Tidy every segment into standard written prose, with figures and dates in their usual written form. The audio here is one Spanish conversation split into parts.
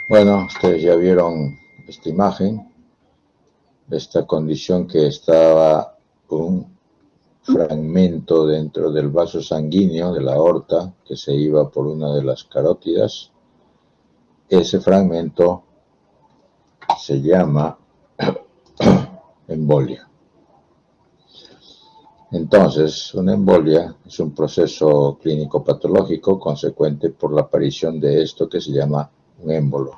Bueno, ustedes ya vieron esta imagen, esta condición que estaba un fragmento dentro del vaso sanguíneo de la aorta que se iba por una de las carótidas. Ese fragmento se llama embolia. Entonces, una embolia es un proceso clínico patológico consecuente por la aparición de esto que se llama un émbolo.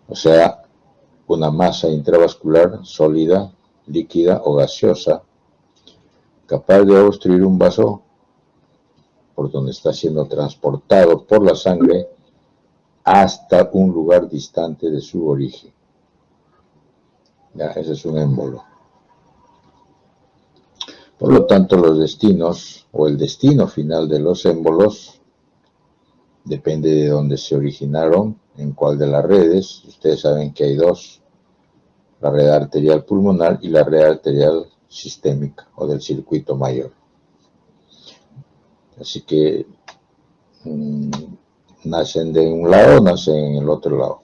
O sea, una masa intravascular sólida, líquida o gaseosa capaz de obstruir un vaso por donde está siendo transportado por la sangre hasta un lugar distante de su origen. Ya, ese es un émbolo. Por lo tanto, los destinos o el destino final de los émbolos depende de dónde se originaron, en cuál de las redes. Ustedes saben que hay dos, la red arterial pulmonar y la red arterial sistémica o del circuito mayor. Así que nacen de un lado, nacen en el otro lado.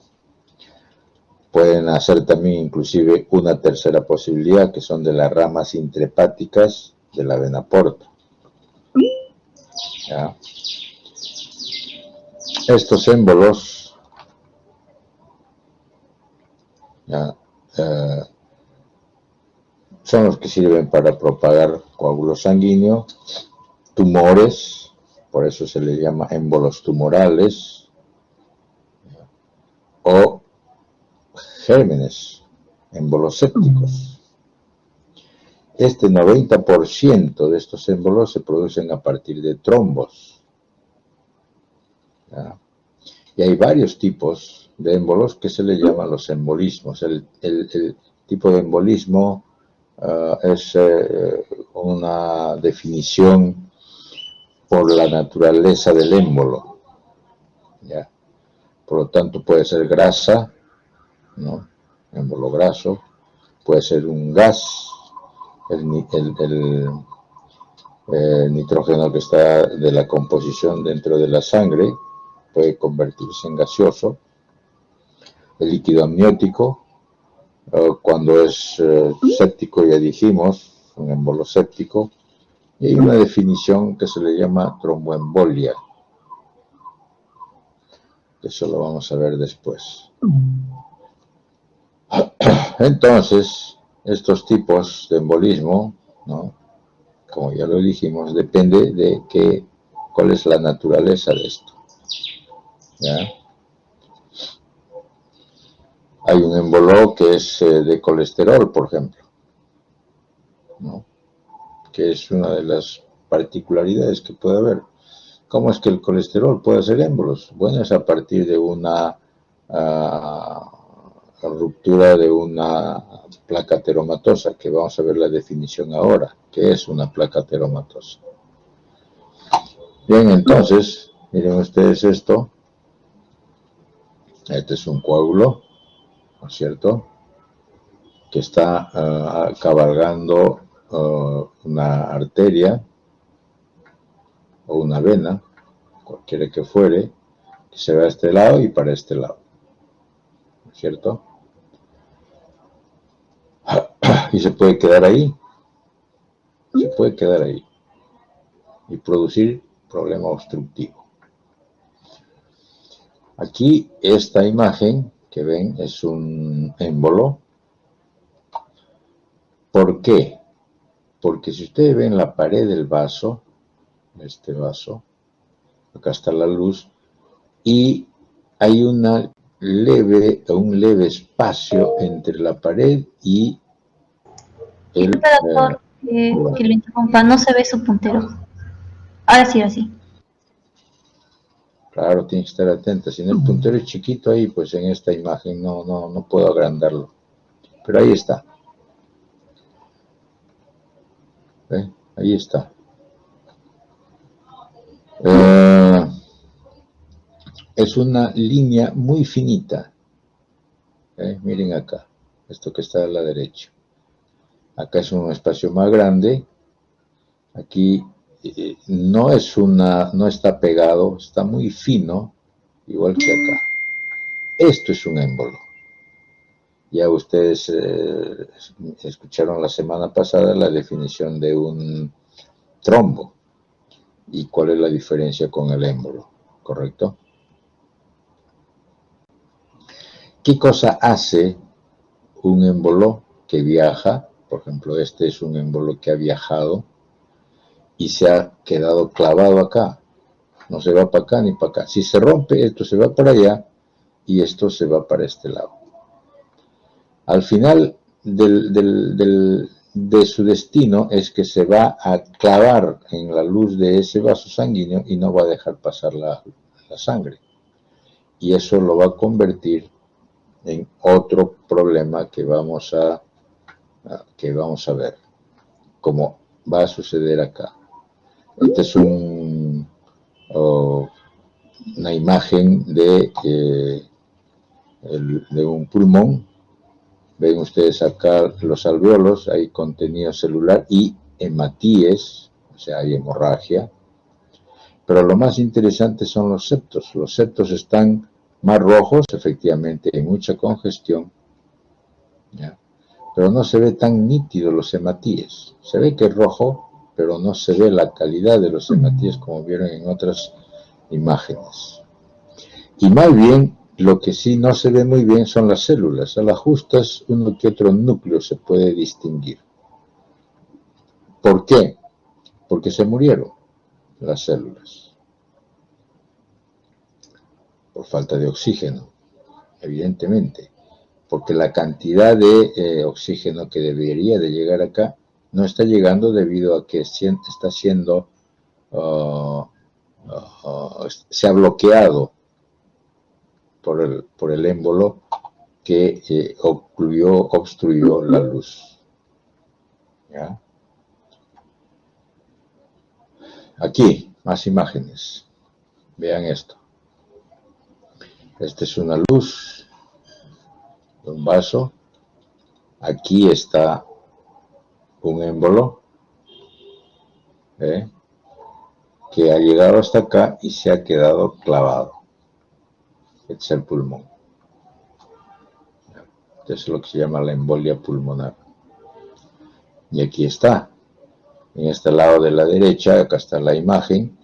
Pueden hacer también inclusive una tercera posibilidad, que son de las ramas intrahepáticas de la vena porta. ¿Ya? Estos émbolos ¿ya? Son los que sirven para propagar coágulo sanguíneo, tumores, por eso se les llama émbolos tumorales, o gérmenes, émbolos sépticos. Este 90% de estos émbolos se producen a partir de trombos. ¿Ya? Y hay varios tipos de émbolos que se les llaman los embolismos. El tipo de embolismo es una definición por la naturaleza del émbolo. ¿Ya? Por lo tanto, puede ser grasa, ¿no? Émbolo graso, puede ser un gas, el nitrógeno que está de la composición dentro de la sangre puede convertirse en gaseoso, el líquido amniótico, cuando es séptico, ya dijimos, un émbolo séptico, y hay una definición que se le llama tromboembolia. Eso lo vamos a ver después. Entonces, estos tipos de embolismo, ¿no? Como ya lo dijimos, depende de cuál es la naturaleza de esto. ¿Ya? Hay un émbolo que es de colesterol, por ejemplo, ¿no? Que es una de las particularidades que puede haber. ¿Cómo es que el colesterol puede hacer émbolos? Bueno, es a partir de una ruptura de una placa ateromatosa, que vamos a ver la definición ahora. ¿Qué es una placa ateromatosa? Bien, entonces, miren ustedes esto. Este es un coágulo, ¿no es cierto?, que está cabalgando una arteria o una vena, cualquiera que fuere, que se va a este lado y para este lado, ¿no es cierto? Y se puede quedar ahí, y producir problema obstructivo. Aquí esta imagen que ven es un émbolo. ¿Por qué? Porque si ustedes ven la pared del vaso, este vaso, acá está la luz, y hay un leve espacio entre la pared y el... Disculpe, doctor, que lo interrumpa, no se ve su puntero. Ahora sí, ahora sí. Claro, tiene que estar atenta. Si no, el puntero es chiquito ahí, pues en esta imagen no puedo agrandarlo. Pero ahí está. ¿Eh? Ahí está. Es una línea muy finita. Miren acá, esto que está a la derecha. Acá es un espacio más grande. Aquí no está pegado, está muy fino, igual que acá. esto es un émbolo. Ya ustedes escucharon la semana pasada la definición de un trombo y cuál es la diferencia con el émbolo, ¿correcto? ¿Qué cosa hace un émbolo que viaja? Por ejemplo, este es un émbolo que ha viajado y se ha quedado clavado acá. No se va para acá ni para acá. Si se rompe, esto se va para allá y esto se va para este lado. Al final de su destino es que se va a clavar en la luz de ese vaso sanguíneo y no va a dejar pasar la sangre. Y eso lo va a convertir en otro problema que vamos a ver, como va a suceder acá. Este es una imagen de un pulmón. Ven ustedes acá los alvéolos, hay contenido celular y hematíes, o sea, hay hemorragia. Pero lo más interesante son los septos. Los septos están más rojos, efectivamente, hay mucha congestión, ¿ya? Pero no se ve tan nítido los hematíes. Se ve que es rojo, pero no se ve la calidad de los hematíes como vieron en otras imágenes. Y más bien, lo que sí no se ve muy bien son las células. A las justas, uno que otro núcleo se puede distinguir. ¿Por qué? Porque se murieron las células. Por falta de oxígeno, evidentemente. Porque la cantidad de oxígeno que debería de llegar acá no está llegando debido a que se ha bloqueado por el émbolo que obstruyó la luz. ¿Ya? Aquí, más imágenes. Vean esto. Esta es una luz de un vaso. Aquí está un émbolo que ha llegado hasta acá y se ha quedado clavado. Este es el pulmón. Esto es lo que se llama la embolia pulmonar. Y aquí está. En este lado de la derecha, acá está la imagen,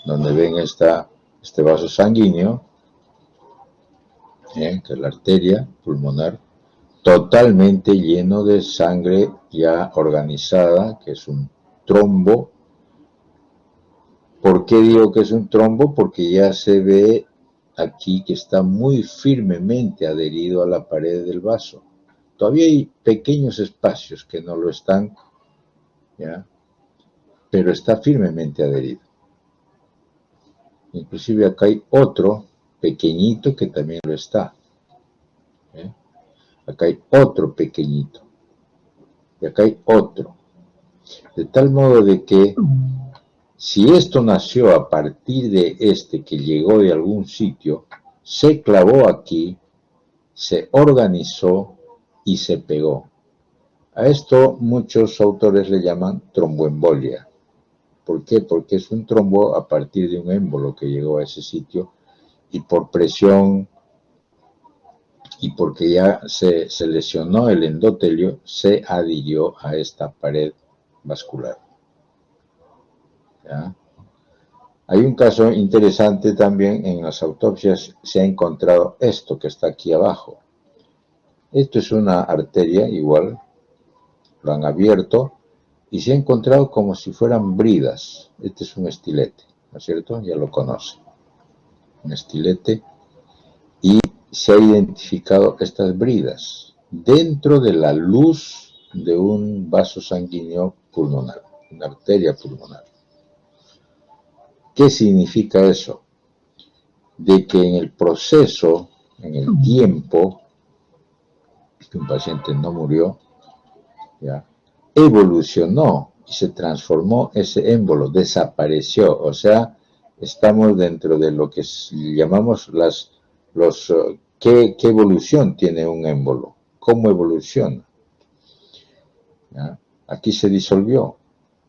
donde ven este vaso sanguíneo, que es la arteria pulmonar, totalmente lleno de sangre ya organizada, que es un trombo. ¿Por qué digo que es un trombo? Porque ya se ve aquí que está muy firmemente adherido a la pared del vaso. Todavía hay pequeños espacios que no lo están, ¿ya? Pero está firmemente adherido. Inclusive acá hay otro pequeñito que también lo está. Acá hay otro pequeñito. Y acá hay otro. De tal modo de que si esto nació a partir de este que llegó de algún sitio, se clavó aquí, se organizó y se pegó. A esto muchos autores le llaman tromboembolia. ¿Por qué? Porque es un trombo a partir de un émbolo que llegó a ese sitio y por presión y porque ya se lesionó el endotelio, se adhirió a esta pared vascular. ¿Ya? Hay un caso interesante también, en las autopsias se ha encontrado esto que está aquí abajo. Esto es una arteria igual, lo han abierto y se ha encontrado como si fueran bridas. Este es un estilete, ¿no es cierto? Ya lo conocen. Un estilete. Y se ha identificado estas bridas dentro de la luz de un vaso sanguíneo pulmonar, una arteria pulmonar. ¿Qué significa eso? De que en el proceso, en el tiempo, que un paciente no murió, ¿ya? Evolucionó y se transformó ese émbolo, desapareció. O sea, estamos dentro de lo que llamamos ¿qué evolución tiene un émbolo? ¿Cómo evoluciona? ¿Ya? Aquí se disolvió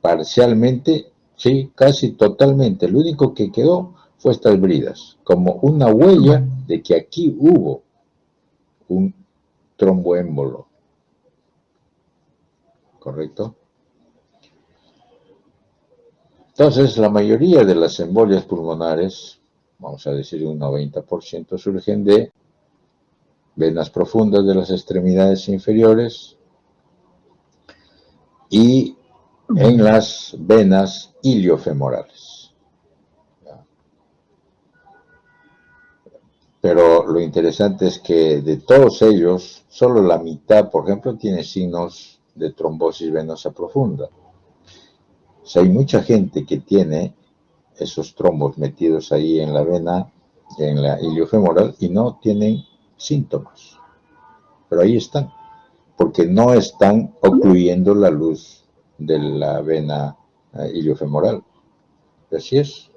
parcialmente, sí, casi totalmente. Lo único que quedó fue estas bridas, como una huella de que aquí hubo un tromboémbolo, ¿correcto? Entonces, la mayoría de las embolias pulmonares, vamos a decir un 90%, surgen de venas profundas de las extremidades inferiores y en las venas iliofemorales. Pero lo interesante es que de todos ellos, solo la mitad, por ejemplo, tiene signos de trombosis venosa profunda. O sea, hay mucha gente que tiene esos trombos metidos ahí en la vena, en la iliofemoral, y no tienen síntomas. Pero ahí están, porque no están ocluyendo la luz de la vena iliofemoral. Así es.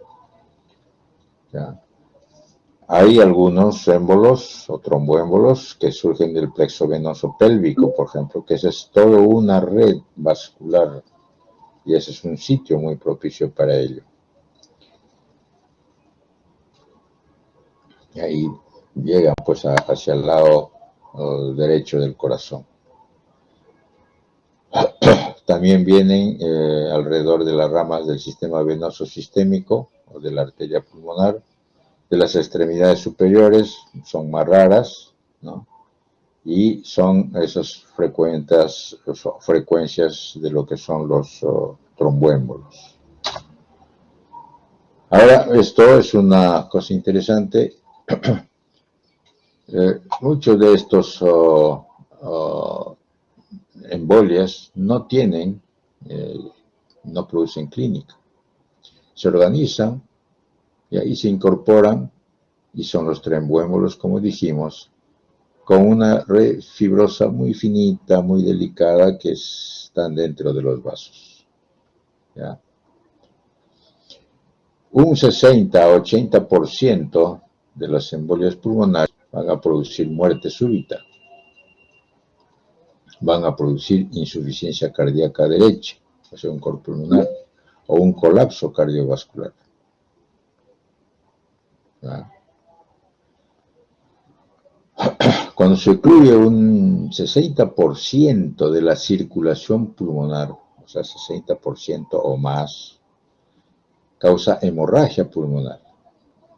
¿Ya? Hay algunos émbolos o tromboémbolos que surgen del plexo venoso pélvico, por ejemplo, que esa es toda una red vascular y ese es un sitio muy propicio para ello. Y ahí llegan pues hacia el lado derecho del corazón. También vienen alrededor de las ramas del sistema venoso sistémico o de la arteria pulmonar. De las extremidades superiores son más raras, ¿no? Y son esas frecuencias de lo que son los tromboémbolos. Ahora, esto es una cosa interesante. Muchos de estos embolias no tienen, no producen clínica. Se organizan y ahí se incorporan y son los tromboémbolos, como dijimos, con una red fibrosa muy finita, muy delicada, que están dentro de los vasos. ¿Ya? Un 60-80% de las embolias pulmonares van a producir muerte súbita, van a producir insuficiencia cardíaca derecha, o sea, un corte pulmonar, o un colapso cardiovascular. ¿Ya? Cuando se ocluye un 60% de la circulación pulmonar, o sea, 60% o más, causa hemorragia pulmonar,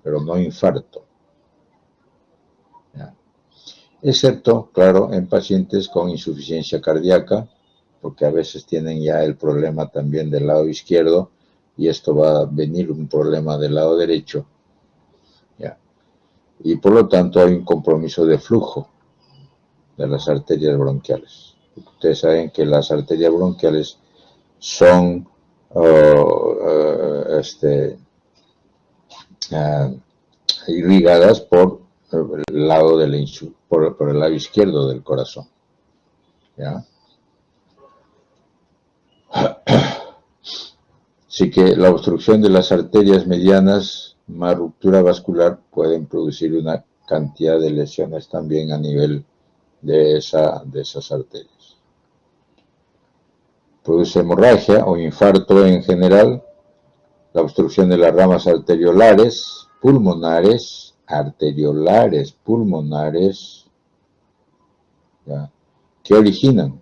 pero no infarto. ¿Ya? Excepto, claro, en pacientes con insuficiencia cardíaca, porque a veces tienen ya el problema también del lado izquierdo, y esto va a venir un problema del lado derecho. ¿Ya? Y por lo tanto hay un compromiso de flujo de las arterias bronquiales. Ustedes saben que las arterias bronquiales son irrigadas por el lado por el lado izquierdo del corazón. ¿Ya? Así que la obstrucción de las arterias medianas más ruptura vascular pueden producir una cantidad de lesiones también a nivel de esas arterias. Produce hemorragia o infarto en general, la obstrucción de las ramas arteriolares, pulmonares, ¿ya? Que originan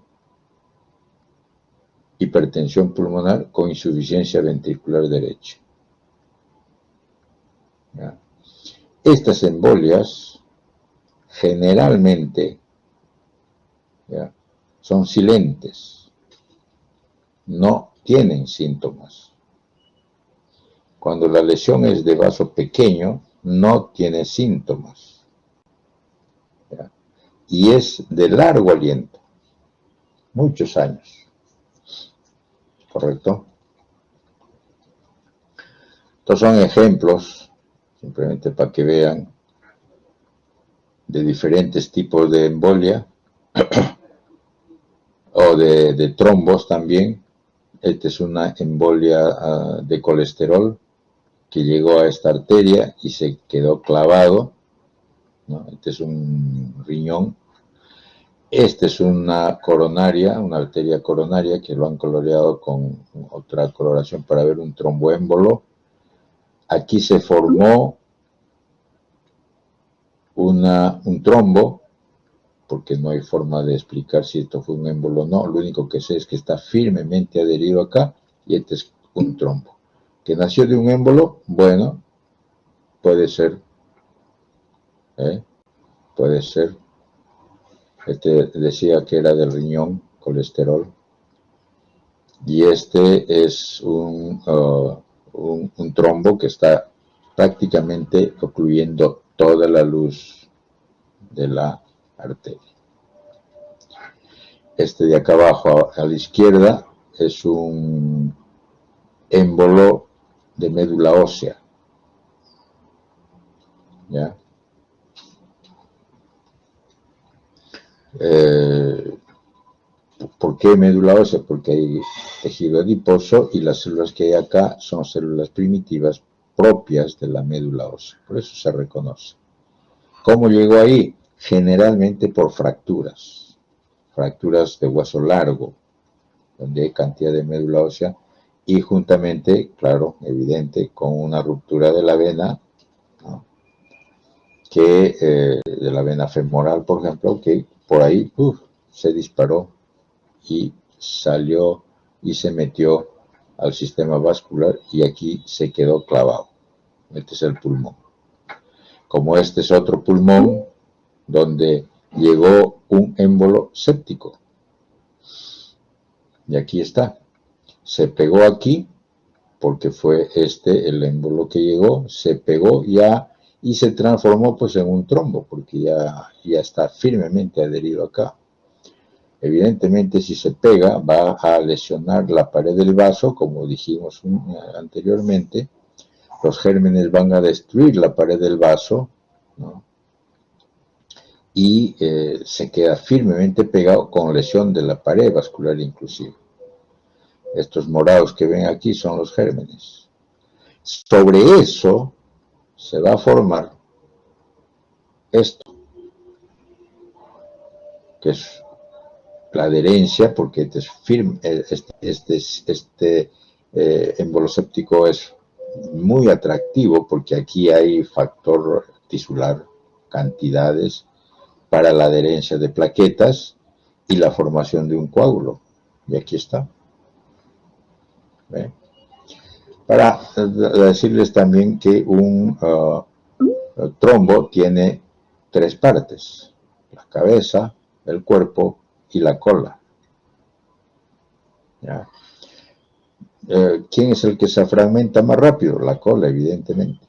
hipertensión pulmonar con insuficiencia ventricular derecha. ¿Ya? Estas embolias generalmente, ¿ya?, son silentes, no tienen síntomas. Cuando la lesión es de vaso pequeño, no tiene síntomas. ¿Ya? Y es de largo aliento, muchos años. ¿Correcto? Estos son ejemplos, simplemente para que vean, de diferentes tipos de embolia o de trombos también. Esta es una embolia de colesterol que llegó a esta arteria y se quedó clavado, ¿no? Este es un riñón. Esta es una coronaria, una arteria coronaria que lo han coloreado con otra coloración para ver un tromboémbolo. aquí se formó un trombo, porque no hay forma de explicar si esto fue un émbolo o no. Lo único que sé es que está firmemente adherido acá y este es un trombo. ¿Que nació de un émbolo? Bueno, puede ser. Puede ser. Este decía que era del riñón, colesterol. Y este es un trombo que está prácticamente ocluyendo toda la luz de la arteria. Este de acá abajo a la izquierda es un émbolo de médula ósea. ¿Ya? ¿Por qué médula ósea? Porque hay tejido adiposo y las células que hay acá son células primitivas propias de la médula ósea. Por eso se reconoce. ¿Cómo llegó ahí? Generalmente por fracturas. Fracturas de hueso largo, donde hay cantidad de médula ósea y juntamente, claro, evidente, con una ruptura de la vena, ¿no? De la vena femoral, por ejemplo, que por ahí se disparó y salió y se metió al sistema vascular y aquí se quedó clavado. Este es el pulmón. Como este es otro pulmón donde llegó un émbolo séptico. Y aquí está. Se pegó aquí porque fue este el émbolo que llegó, se pegó ya y se transformó pues en un trombo porque ya está firmemente adherido acá. Evidentemente, si se pega, va a lesionar la pared del vaso, como dijimos anteriormente. Los gérmenes van a destruir la pared del vaso, ¿no? Y se queda firmemente pegado con lesión de la pared vascular inclusive. Estos morados que ven aquí son los gérmenes. Sobre eso se va a formar esto, que es la adherencia, porque este es firme, este émbolo séptico es muy atractivo porque aquí hay factor tisular, cantidades para la adherencia de plaquetas y la formación de un coágulo. Y aquí está. ¿Ve? Para decirles también que un trombo tiene tres partes: la cabeza, el cuerpo y la cola. ¿Ya? ¿Quién es el que se fragmenta más rápido? La cola, evidentemente.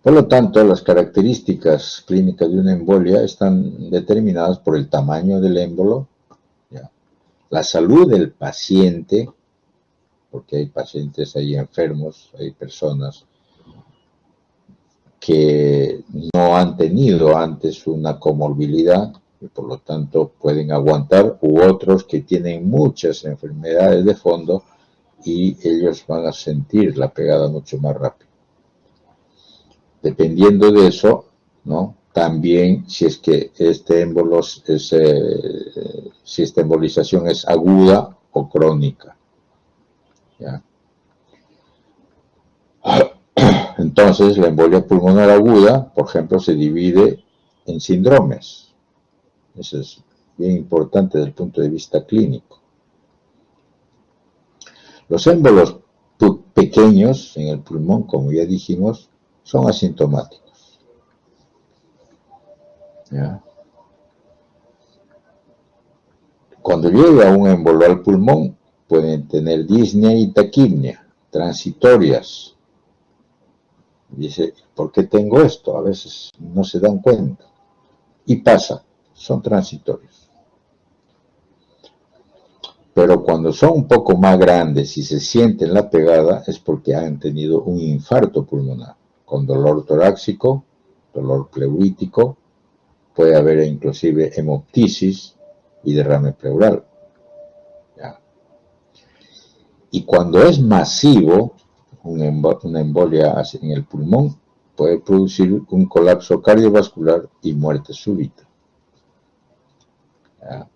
Por lo tanto, las características clínicas de una embolia están determinadas por el tamaño del émbolo, ¿ya? La salud del paciente, porque hay pacientes ahí enfermos, hay personas que no han tenido antes una comorbilidad y por lo tanto pueden aguantar, u otros que tienen muchas enfermedades de fondo y ellos van a sentir la pegada mucho más rápido. Dependiendo de eso, ¿no? También si es que este émbolo si esta embolización es aguda o crónica, ¿ya? Entonces, la embolia pulmonar aguda, por ejemplo, se divide en síndromes. Eso es bien importante desde el punto de vista clínico. Los émbolos pequeños en el pulmón, como ya dijimos, son asintomáticos. ¿Ya? Cuando llega un émbolo al pulmón, pueden tener disnea y taquipnea, transitorias. Dice, ¿por qué tengo esto? A veces no se dan cuenta. Y pasa, son transitorios. Pero cuando son un poco más grandes y se sienten la pegada, es porque han tenido un infarto pulmonar, con dolor torácico, dolor pleurítico, puede haber inclusive hemoptisis y derrame pleural. ¿Ya? Y cuando es masivo, una embolia en el pulmón puede producir un colapso cardiovascular y muerte súbita. ¿Ya?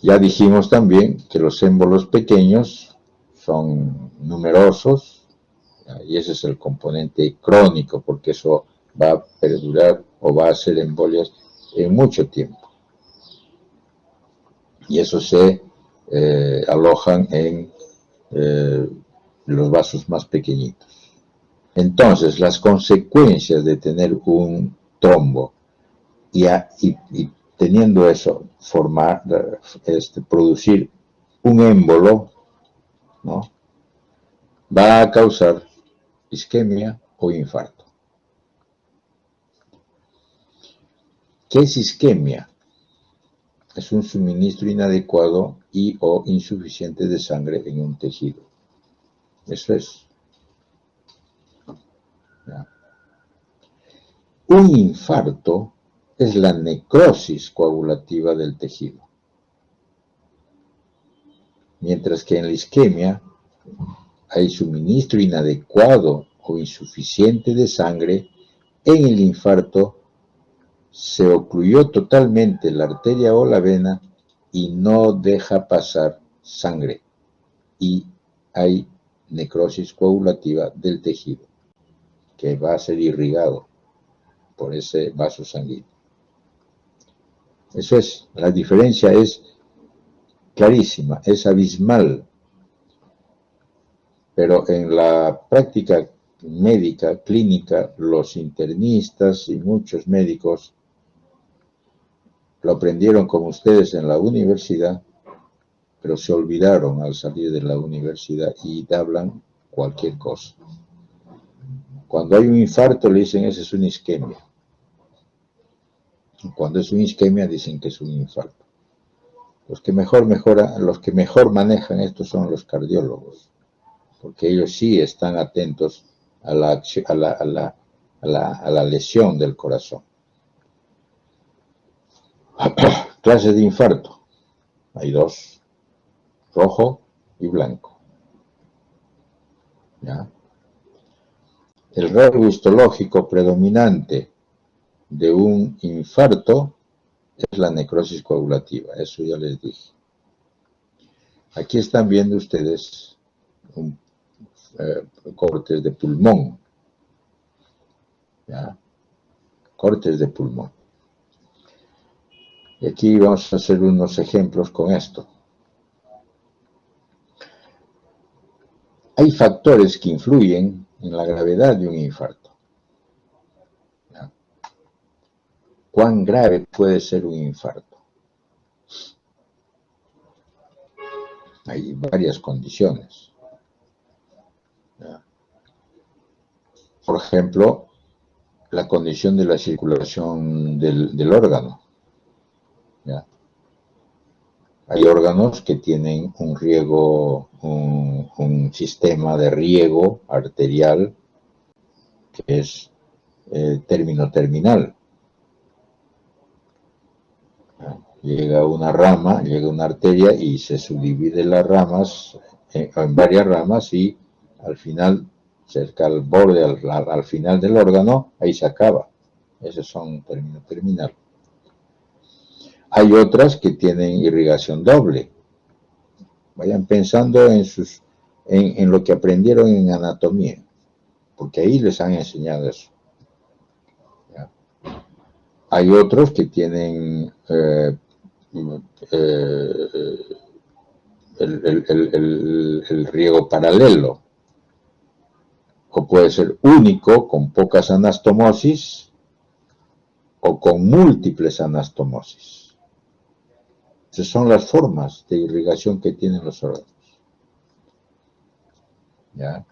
Ya dijimos también que los émbolos pequeños son numerosos, y ese es el componente crónico, porque eso va a perdurar o va a hacer embolias en mucho tiempo. Y eso se alojan en los vasos más pequeñitos. Entonces, las consecuencias de tener un trombo y teniendo eso, producir un émbolo, ¿no?, va a causar isquemia o infarto. ¿Qué es isquemia? Es un suministro inadecuado y o insuficiente de sangre en un tejido. Eso es. ¿Ya? Un infarto es la necrosis coagulativa del tejido. Mientras que en la isquemia hay suministro inadecuado o insuficiente de sangre, en el infarto se ocluyó totalmente la arteria o la vena y no deja pasar sangre y hay necrosis coagulativa del tejido que va a ser irrigado por ese vaso sanguíneo. Eso es, la diferencia es clarísima, es abismal, pero en la práctica médica, clínica, los internistas y muchos médicos lo aprendieron como ustedes en la universidad, pero se olvidaron al salir de la universidad y hablan cualquier cosa. Cuando hay un infarto le dicen esa es una isquemia. Cuando es una isquemia dicen que es un infarto. Los que mejor manejan esto son los cardiólogos, porque ellos sí están atentos a la lesión del corazón. Clases de infarto. Hay dos, rojo y blanco. ¿Ya? El rasgo histológico predominante de un infarto es la necrosis coagulativa, eso ya les dije. Aquí están viendo ustedes cortes de pulmón, ¿ya? Cortes de pulmón. Y aquí vamos a hacer unos ejemplos con esto. Hay factores que influyen en la gravedad de un infarto. ¿Ya? ¿Cuán grave puede ser un infarto? Hay varias condiciones. ¿Ya? Por ejemplo, la condición de la circulación del órgano. ¿Ya? Hay órganos que tienen un riego, un sistema de riego arterial que es terminal. ¿Ya? Llega una rama, llega una arteria y se subdivide las ramas en varias ramas y al final, cerca al borde, al final del órgano, ahí se acaba. Esos son terminal. Hay otras que tienen irrigación doble. Vayan pensando en lo que aprendieron en anatomía, porque ahí les han enseñado eso. ¿Ya? Hay otros que tienen el riego paralelo, o puede ser único, con pocas anastomosis, o con múltiples anastomosis. Esas son las formas de irrigación que tienen los órganos. ¿Ya?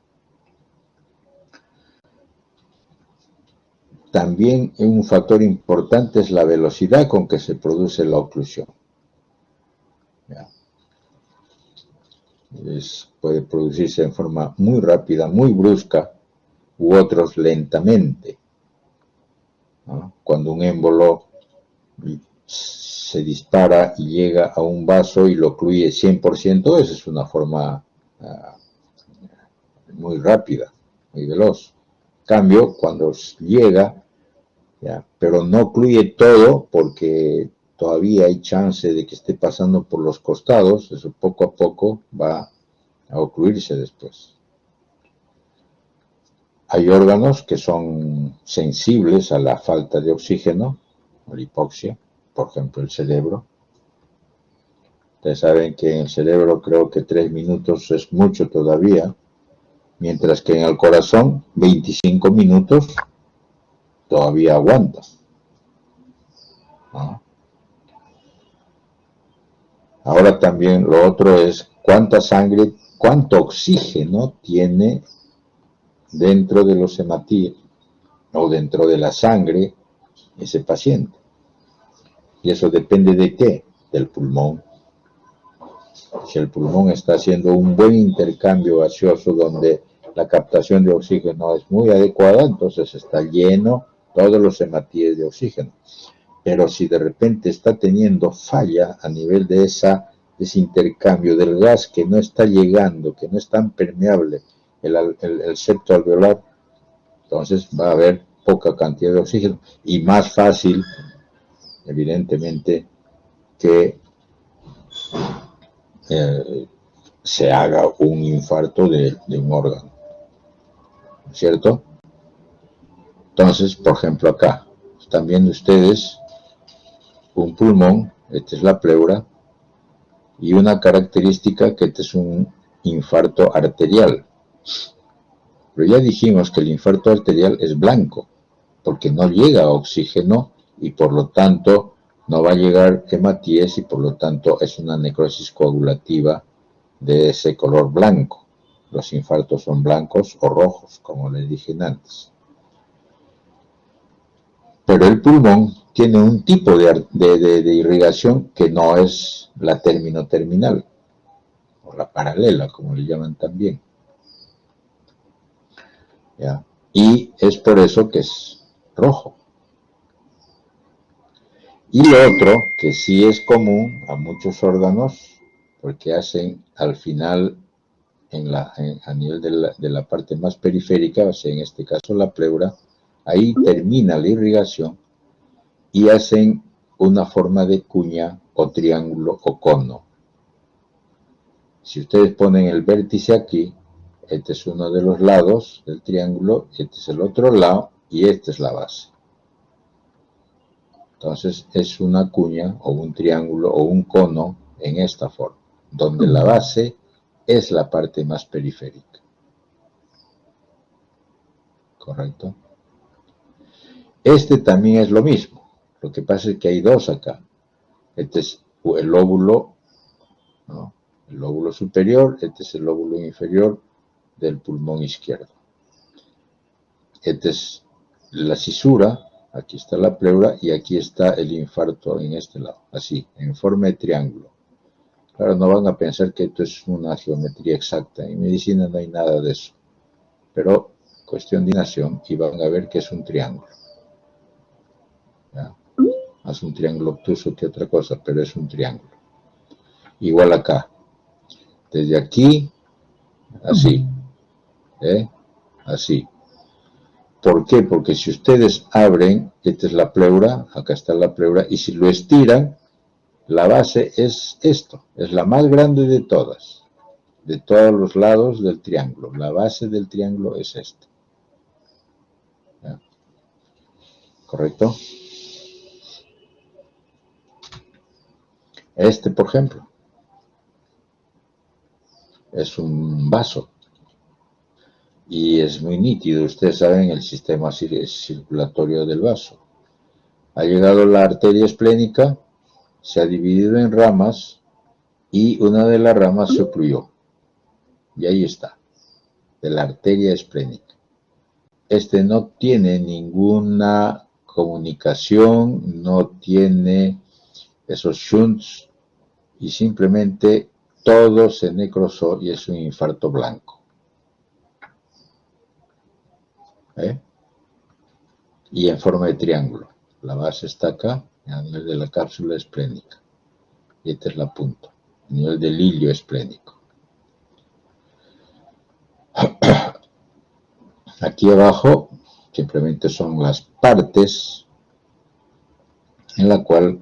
También un factor importante es la velocidad con que se produce la oclusión. ¿Ya? Puede producirse en forma muy rápida, muy brusca, u otros lentamente. ¿No? Cuando un émbolo se dispara y llega a un vaso y lo ocluye 100%, esa es una forma muy rápida, muy veloz. En cambio, cuando llega, ¿ya?, pero no ocluye todo porque todavía hay chance de que esté pasando por los costados, eso poco a poco va a ocluirse después. Hay órganos que son sensibles a la falta de oxígeno, a la hipoxia, por ejemplo el cerebro. Ustedes saben que en el cerebro creo que 3 minutos es mucho todavía, mientras que en el corazón 25 minutos todavía aguanta, ¿no? Ahora también lo otro es cuánta sangre, cuánto oxígeno tiene dentro de los hematíes o dentro de la sangre ese paciente. Y eso depende de qué, del pulmón. Si el pulmón está haciendo un buen intercambio gaseoso donde la captación de oxígeno es muy adecuada, entonces está lleno todos los hematíes de oxígeno. Pero si de repente está teniendo falla a nivel de ese intercambio del gas que no está llegando, que no es tan permeable el septo alveolar, entonces va a haber poca cantidad de oxígeno y más fácil, evidentemente, que se haga un infarto de un órgano, ¿cierto? Entonces, por ejemplo, acá están viendo ustedes un pulmón, esta es la pleura, y una característica que este es un infarto arterial. Pero ya dijimos que el infarto arterial es blanco, porque no llega oxígeno y por lo tanto no va a llegar hematíes y por lo tanto es una necrosis coagulativa de ese color blanco. Los infartos son blancos o rojos, como les dije antes. Pero el pulmón tiene un tipo de irrigación que no es la término-terminal, o la paralela, como le llaman también. ¿Ya? Y es por eso que es rojo. Y lo otro, que sí es común a muchos órganos, porque hacen al final, a nivel de la parte más periférica, o sea, en este caso la pleura, ahí termina la irrigación y hacen una forma de cuña o triángulo o cono. Si ustedes ponen el vértice aquí, este es uno de los lados del triángulo, este es el otro lado y esta es la base. Entonces es una cuña o un triángulo o un cono en esta forma, donde la base es la parte más periférica. ¿Correcto? Este también es lo mismo. Lo que pasa es que hay dos acá. Este es el lóbulo, ¿no? El lóbulo superior, este es el lóbulo inferior del pulmón izquierdo. Esta es la cisura, aquí está la pleura y aquí está el infarto en este lado, así, en forma de triángulo. Claro, no van a pensar que esto es una geometría exacta, en medicina no hay nada de eso, pero cuestión de nación y van a ver que es un triángulo. ¿Ya? Más un triángulo obtuso que otra cosa, pero es un triángulo. Igual acá, desde aquí, así, así. ¿Por qué? Porque si ustedes abren, esta es la pleura, acá está la pleura, y si lo estiran, la base es esto, es la más grande de todos los lados del triángulo. La base del triángulo es esta. ¿Ya? ¿Correcto? Este, por ejemplo, es un vaso. Y es muy nítido, ustedes saben el sistema circulatorio del vaso. Ha llegado la arteria esplénica, se ha dividido en ramas y una de las ramas se ocluyó. Y ahí está, de la arteria esplénica. Este no tiene ninguna comunicación, no tiene esos shunts y simplemente todo se necrosó y es un infarto blanco. Y en forma de triángulo. La base está acá, a nivel de la cápsula esplénica. Y esta es la punta, a nivel del hilio esplénico. Aquí abajo simplemente son las partes en la cual,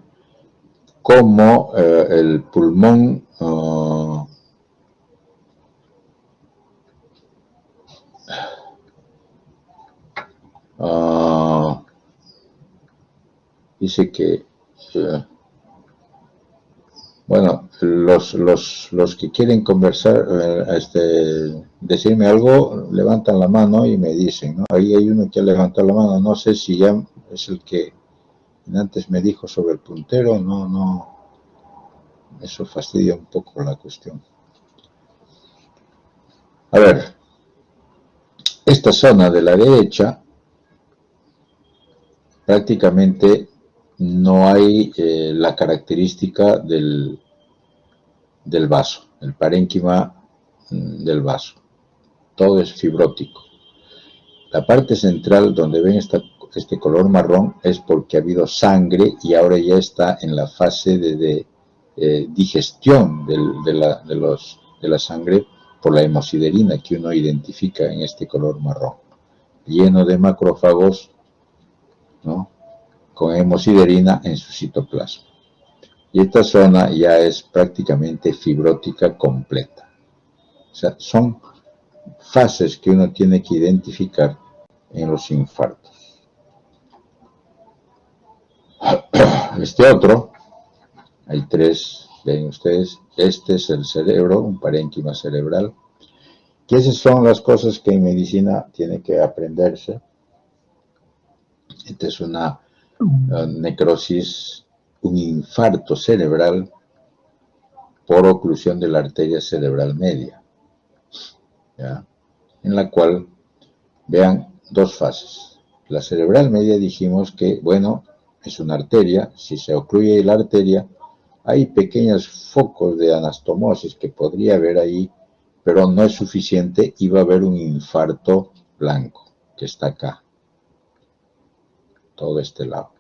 como el pulmón Ah, dice que, bueno, los que quieren conversar, decirme algo, levantan la mano y me dicen, ¿no? Ahí hay uno que ha levantado la mano, no sé si ya es el que antes me dijo sobre el puntero, no, eso fastidia un poco la cuestión. A ver, esta zona de la derecha, prácticamente no hay la característica del vaso, el parénquima del vaso. Todo es fibrótico. La parte central donde ven este color marrón es porque ha habido sangre y ahora ya está en la fase de digestión de la sangre por la hemosiderina que uno identifica en este color marrón, lleno de macrófagos, ¿no?, con hemosiderina en su citoplasma. Y esta zona ya es prácticamente fibrótica completa. O sea, son fases que uno tiene que identificar en los infartos. Este otro, hay tres, ven ustedes, este es el cerebro, un parénquima cerebral, que esas son las cosas que en medicina tiene que aprenderse. Esta es una necrosis, un infarto cerebral por oclusión de la arteria cerebral media, ¿ya?, en la cual vean dos fases. La cerebral media dijimos que, bueno, es una arteria. Si se ocluye la arteria, hay pequeños focos de anastomosis que podría haber ahí, pero no es suficiente y va a haber un infarto blanco, que está acá, todo este lado.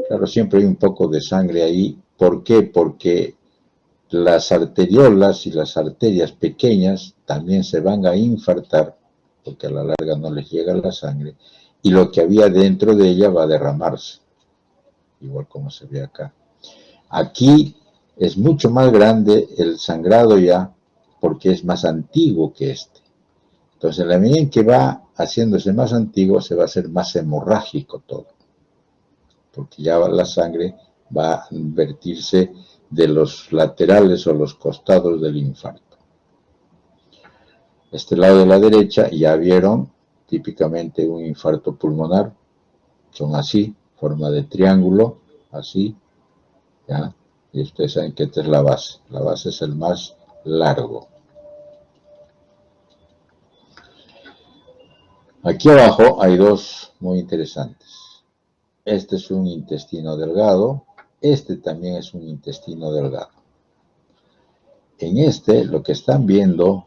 Claro, siempre hay un poco de sangre ahí. ¿Por qué? Porque las arteriolas y las arterias pequeñas también se van a infartar, porque a la larga no les llega la sangre, y lo que había dentro de ella va a derramarse, igual como se ve acá. Aquí es mucho más grande el sangrado ya, porque es más antiguo que este. Entonces, a la medida en que va haciéndose más antiguo, se va a hacer más hemorrágico todo, porque ya la sangre va a vertirse de los laterales o los costados del infarto. Este lado de la derecha ya vieron típicamente un infarto pulmonar, son así, forma de triángulo, así, ¿ya? Y ustedes saben que esta es la base es el más largo. Aquí abajo hay dos muy interesantes. Este es un intestino delgado, este también es un intestino delgado. En este lo que están viendo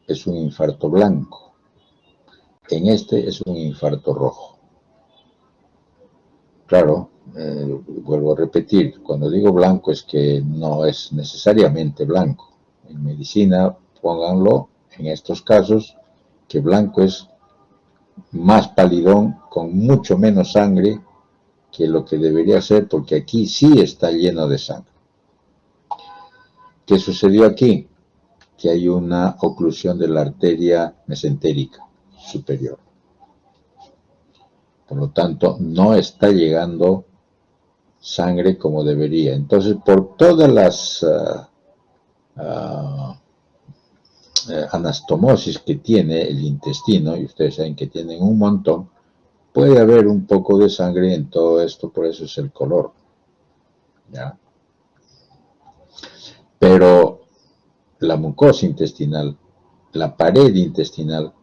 es un infarto blanco, en este es un infarto rojo. Claro, vuelvo a repetir, cuando digo blanco es que no es necesariamente blanco. En medicina, pónganlo en estos casos, que blanco es más palidón, con mucho menos sangre que lo que debería ser, porque aquí sí está lleno de sangre. ¿Qué sucedió aquí? Que hay una oclusión de la arteria mesentérica superior. Por lo tanto, no está llegando sangre como debería. Entonces, por todas las anastomosis que tiene el intestino, y ustedes saben que tienen un montón, puede haber un poco de sangre en todo esto, por eso es el color, ¿ya? Pero la mucosa intestinal, la pared intestinal,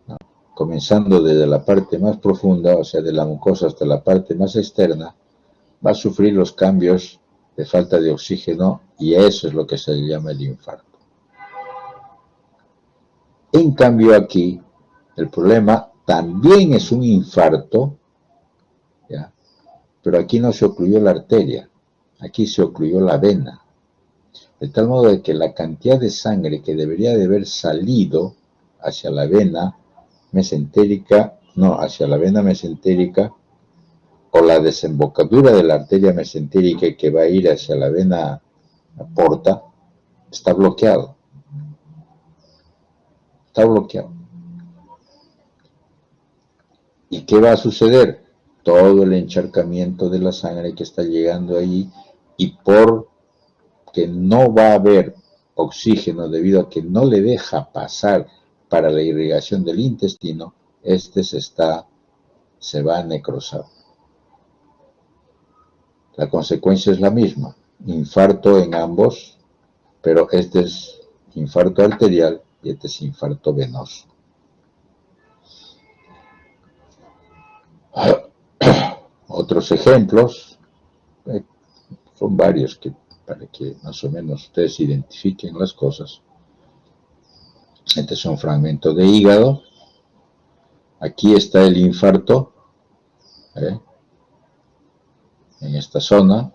¿no?, comenzando desde la parte más profunda, o sea, de la mucosa hasta la parte más externa, va a sufrir los cambios de falta de oxígeno, y eso es lo que se le llama el infarto. En cambio aquí, el problema también es un infarto, ¿ya?, pero aquí no se ocluyó la arteria, aquí se ocluyó la vena, de tal modo de que la cantidad de sangre que debería de haber salido hacia la vena mesentérica, hacia la vena mesentérica, o la desembocadura de la arteria mesentérica que va a ir hacia la vena porta, está bloqueado. Está bloqueado. ¿Y qué va a suceder? Todo el encharcamiento de la sangre que está llegando ahí, y porque no va a haber oxígeno debido a que no le deja pasar para la irrigación del intestino, se va a necrosar. La consecuencia es la misma, infarto en ambos, pero este es infarto arterial y este es infarto venoso. Otros ejemplos, son varios para que más o menos ustedes identifiquen las cosas. Este es un fragmento de hígado. Aquí está el infarto, en esta zona.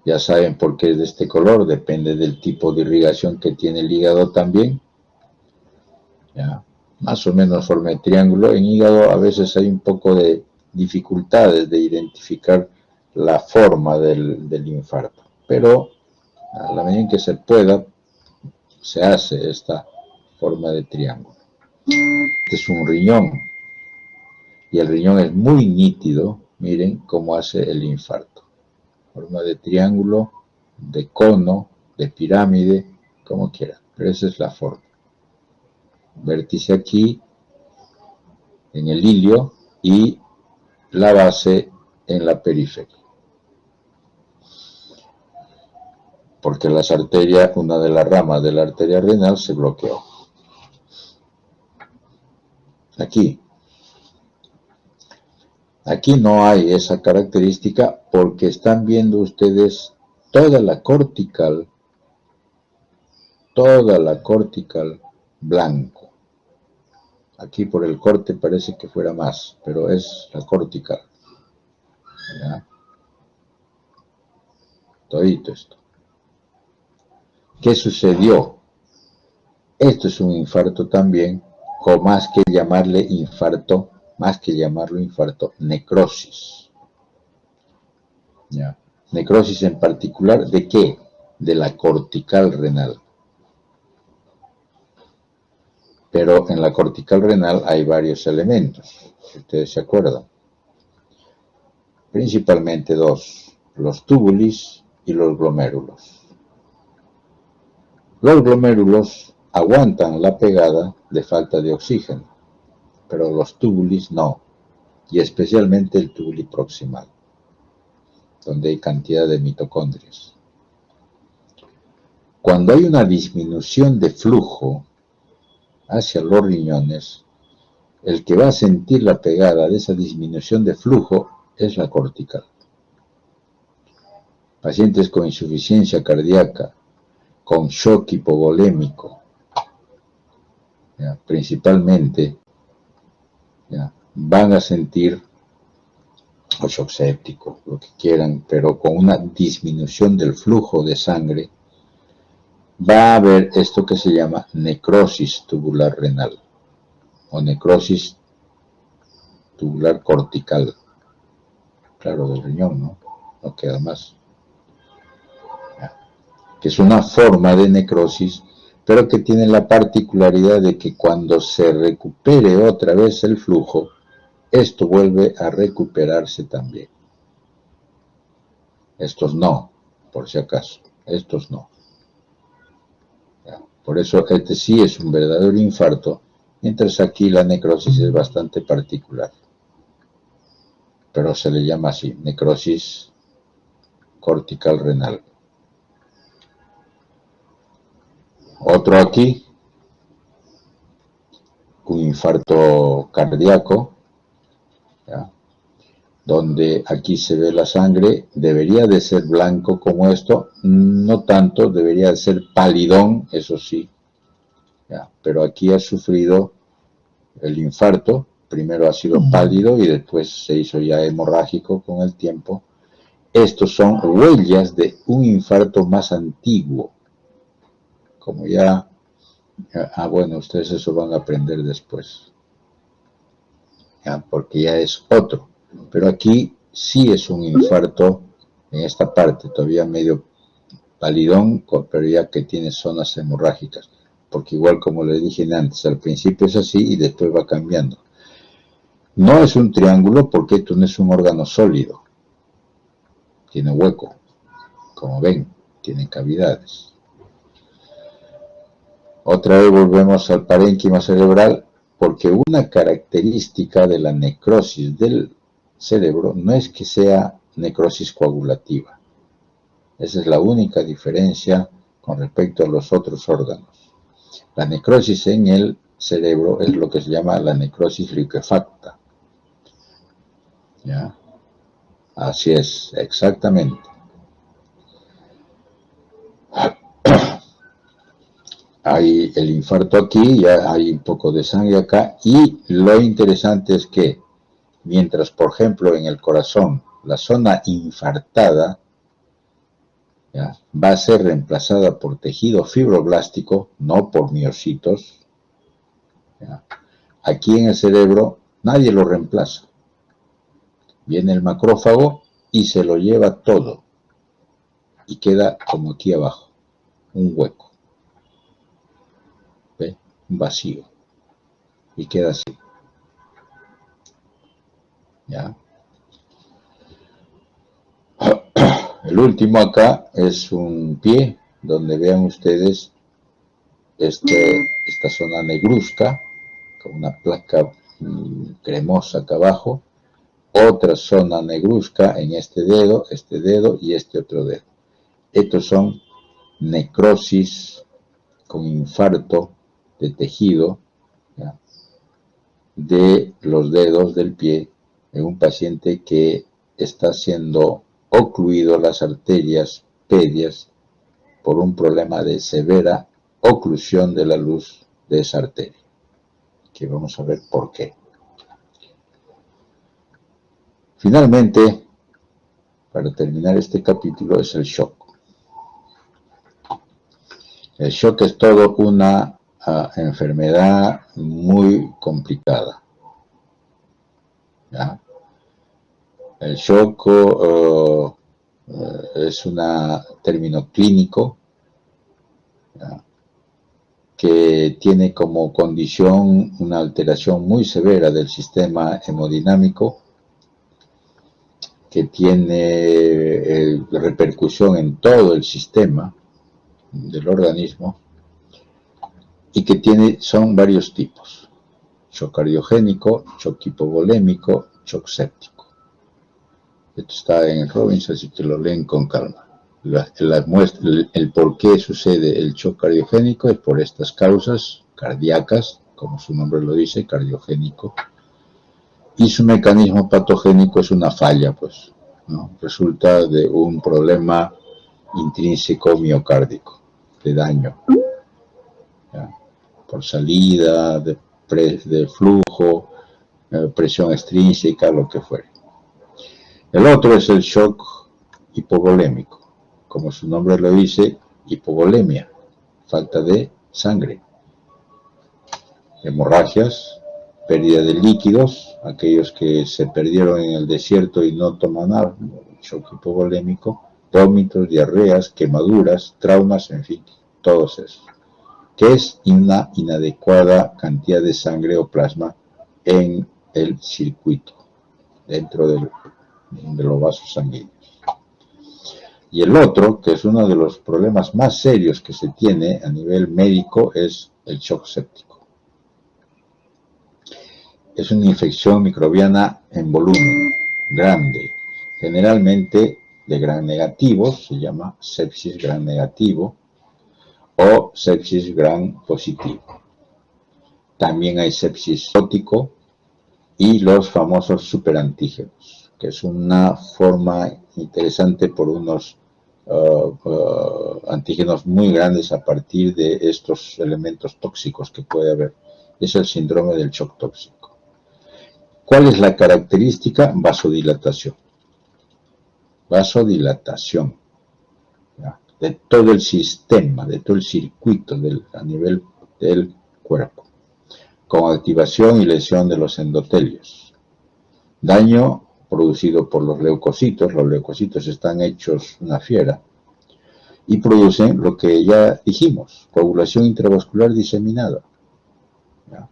Ya saben por qué es de este color, depende del tipo de irrigación que tiene el hígado también. ¿Ya? Más o menos forma de triángulo. En hígado a veces hay un poco de dificultades de identificar la forma del infarto, pero a la medida en que se pueda, se hace esta forma de triángulo. Este es un riñón, y el riñón es muy nítido. Miren cómo hace el infarto. Forma de triángulo, de cono, de pirámide, como quieran, pero esa es la forma. Vértice aquí, en el ilio, y la base en la periferia. Porque las arterias, una de las ramas de la arteria renal se bloqueó. Aquí no hay esa característica porque están viendo ustedes toda la cortical blanco. Aquí por el corte parece que fuera más, pero es la cortical. ¿Ya? Todito esto. ¿Qué sucedió? Esto es un infarto también, o más que llamarlo infarto, necrosis. ¿Ya? Necrosis en particular, ¿de qué? De la cortical renal. Pero en la cortical renal hay varios elementos, si ustedes se acuerdan. Principalmente dos, los túbulos y los glomérulos. Los glomérulos aguantan la pegada de falta de oxígeno, pero los túbulos no, y especialmente el túbulo proximal, donde hay cantidad de mitocondrias. Cuando hay una disminución de flujo hacia los riñones, el que va a sentir la pegada de esa disminución de flujo es la cortical. Pacientes con insuficiencia cardíaca, con shock hipovolémico, principalmente, van a sentir, o shock séptico, lo que quieran, pero con una disminución del flujo de sangre, va a haber esto que se llama necrosis tubular renal o necrosis tubular cortical. Claro, del riñón, ¿no? No queda más. Que es una forma de necrosis, pero que tiene la particularidad de que cuando se recupere otra vez el flujo, esto vuelve a recuperarse también. Estos no, por si acaso, estos no. Por eso este sí es un verdadero infarto, mientras aquí la necrosis es bastante particular. Pero se le llama así, necrosis cortical renal. Otro aquí, un infarto cardíaco, ¿ya? Donde aquí se ve la sangre, debería de ser blanco como esto, no tanto, debería de ser palidón, eso sí, ¿ya? Pero aquí ha sufrido el infarto, primero ha sido pálido y después se hizo ya hemorrágico con el tiempo. Estos son huellas de un infarto más antiguo, como bueno, ustedes eso van a aprender después, ¿ya? Porque ya es otro. Pero aquí sí es un infarto en esta parte, todavía medio palidón, pero ya que tiene zonas hemorrágicas. Porque igual como les dije antes, al principio es así y después va cambiando. No es un triángulo porque esto no es un órgano sólido. Tiene hueco, como ven, tiene cavidades. Otra vez volvemos al parénquima cerebral, porque una característica de la necrosis del cerebro no es que sea necrosis coagulativa. Esa es la única diferencia con respecto a los otros órganos. La necrosis en el cerebro es lo que se llama la necrosis liquefacta. ¿Ya? Así es, exactamente. Hay el infarto aquí, ya hay un poco de sangre acá, y lo interesante es que mientras, por ejemplo, en el corazón, la zona infartada, ¿ya?, va a ser reemplazada por tejido fibroblástico, no por miocitos, ¿ya?, aquí en el cerebro nadie lo reemplaza. Viene el macrófago y se lo lleva todo, y queda como aquí abajo, un hueco, ¿ve?, un vacío, y queda así. ¿Ya? El último acá es un pie, donde vean ustedes esta zona negruzca, con una placa cremosa acá abajo, otra zona negruzca en este dedo y este otro dedo. Estos son necrosis con infarto de tejido, ¿ya?, de los dedos del pie en un paciente que está siendo ocluido las arterias pedias por un problema de severa oclusión de la luz de esa arteria, que vamos a ver por qué. Finalmente, para terminar este capítulo, es el shock. El shock es todo una enfermedad muy complicada, ¿ya? El shock es un término clínico, ¿ya?, que tiene como condición una alteración muy severa del sistema hemodinámico, que tiene repercusión en todo el sistema del organismo, y que son varios tipos: shock cardiogénico, shock hipovolémico, shock séptico. Esto está en Robinson, así que lo leen con calma. El por qué sucede el shock cardiogénico es por estas causas cardíacas, como su nombre lo dice, cardiogénico, y su mecanismo patogénico es una falla, pues, ¿no? Resulta de un problema intrínseco miocárdico, de daño, ¿ya?, por salida, de flujo, presión extrínseca, lo que fuere. El otro es el shock hipovolémico. Como su nombre lo dice, hipovolemia, falta de sangre, hemorragias, pérdida de líquidos, aquellos que se perdieron en el desierto y no toman agua, shock hipovolémico, vómitos, diarreas, quemaduras, traumas, en fin, todos esos, que es una inadecuada cantidad de sangre o plasma en el circuito, dentro de los vasos sanguíneos. Y el otro, que es uno de los problemas más serios que se tiene a nivel médico, es el shock séptico. Es una infección microbiana en volumen grande, generalmente de gram negativo, se llama sepsis gram negativo o sepsis gram positivo. También hay sepsis ótico y los famosos superantígenos, que es una forma interesante por unos antígenos muy grandes a partir de estos elementos tóxicos que puede haber. Es el síndrome del shock tóxico. ¿Cuál es la característica? Vasodilatación. Vasodilatación, ¿ya?, de todo el sistema, de todo el circuito a nivel del cuerpo, con activación y lesión de los endotelios. Daño producido por los leucocitos están hechos una fiera y producen lo que ya dijimos, coagulación intravascular diseminada, ¿ya?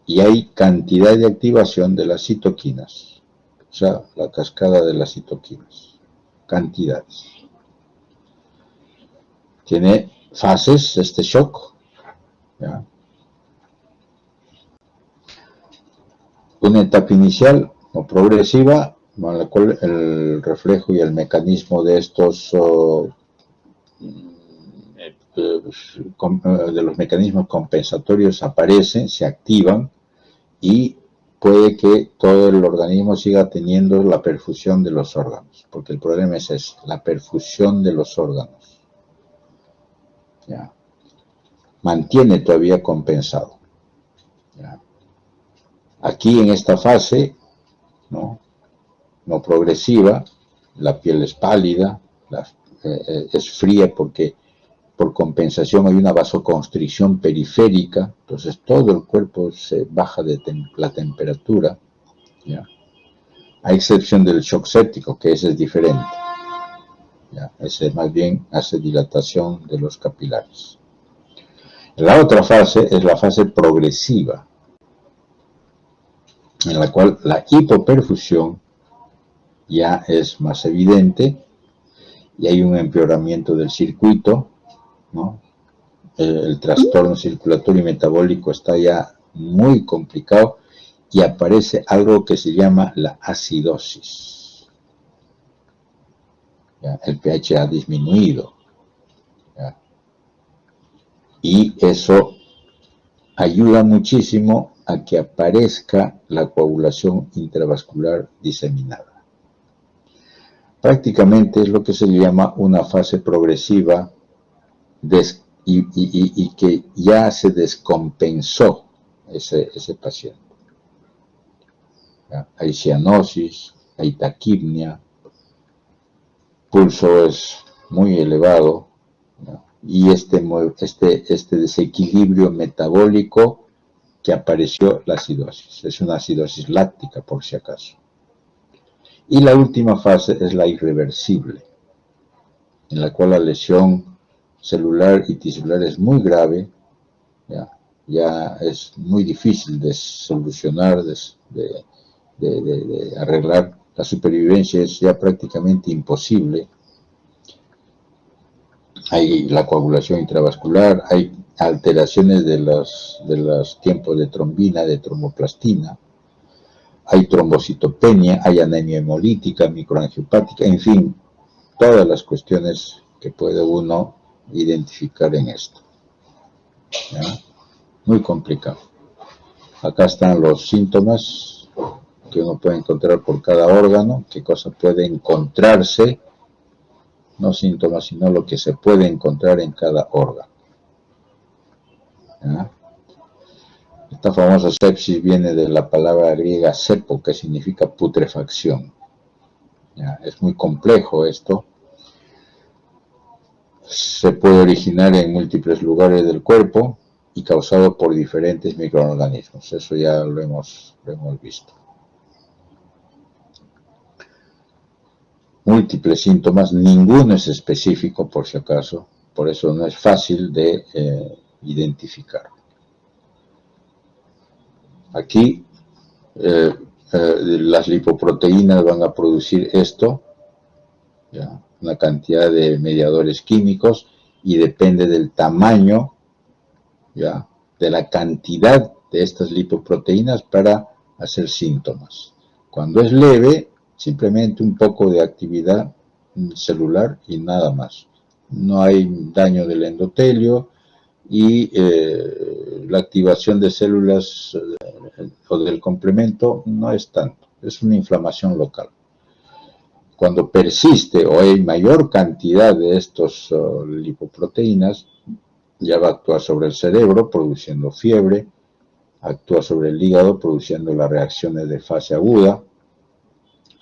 y hay cantidad de activación de las citoquinas, o sea, la cascada de las citoquinas, cantidades. Tiene fases este shock, ¿ya? Una etapa inicial o progresiva, en la cual el reflejo y el mecanismo de estos de los mecanismos compensatorios aparecen, se activan y puede que todo el organismo siga teniendo la perfusión de los órganos, porque el problema es ese, la perfusión de los órganos. ¿Ya? Mantiene todavía compensado. ¿Ya? Aquí en esta fase, no progresiva, la piel es pálida, es fría porque por compensación hay una vasoconstricción periférica, entonces todo el cuerpo se baja de la temperatura, ¿ya? A excepción del shock séptico, que ese es diferente, ¿ya? Ese más bien hace dilatación de los capilares. La otra fase es la fase progresiva, en la cual la hipoperfusión ya es más evidente y hay un empeoramiento del circuito, ¿no? El trastorno circulatorio y metabólico está ya muy complicado y aparece algo que se llama la acidosis. ¿Ya? El pH ha disminuido, ¿ya? Y eso ayuda muchísimo a que aparezca la coagulación intravascular diseminada. Prácticamente es lo que se llama una fase progresiva y que ya se descompensó ese paciente. ¿Ya? Hay cianosis, hay taquipnia, pulso es muy elevado, ¿no? Y este desequilibrio metabólico que apareció la acidosis, es una acidosis láctica por si acaso. Y la última fase es la irreversible, en la cual la lesión celular y tisular es muy grave, ya es muy difícil de solucionar, de arreglar. La supervivencia es ya prácticamente imposible. Hay la coagulación intravascular, hay alteraciones de los tiempos de trombina, de tromboplastina, hay trombocitopenia, hay anemia hemolítica, microangiopática, en fin, todas las cuestiones que puede uno identificar en esto. ¿Ya? Muy complicado. Acá están los síntomas que uno puede encontrar por cada órgano, qué cosa puede encontrarse, no síntomas, sino lo que se puede encontrar en cada órgano. ¿Ya? Esta famosa sepsis viene de la palabra griega sepo, que significa putrefacción. ¿Ya? Es muy complejo esto. Se puede originar en múltiples lugares del cuerpo y causado por diferentes microorganismos. Eso ya lo hemos visto. Múltiples síntomas, ninguno es específico por si acaso, por eso no es fácil de identificar. Aquí las lipoproteínas van a producir esto, ¿ya? Una cantidad de mediadores químicos y depende del tamaño, ¿ya? De la cantidad de estas lipoproteínas para hacer síntomas. Cuando es leve, simplemente un poco de actividad celular y nada más. No hay daño del endotelio y la activación de células o del complemento no es tanto, es una inflamación local. Cuando persiste o hay mayor cantidad de estos lipoproteínas, ya va a actuar sobre el cerebro produciendo fiebre, actúa sobre el hígado produciendo las reacciones de fase aguda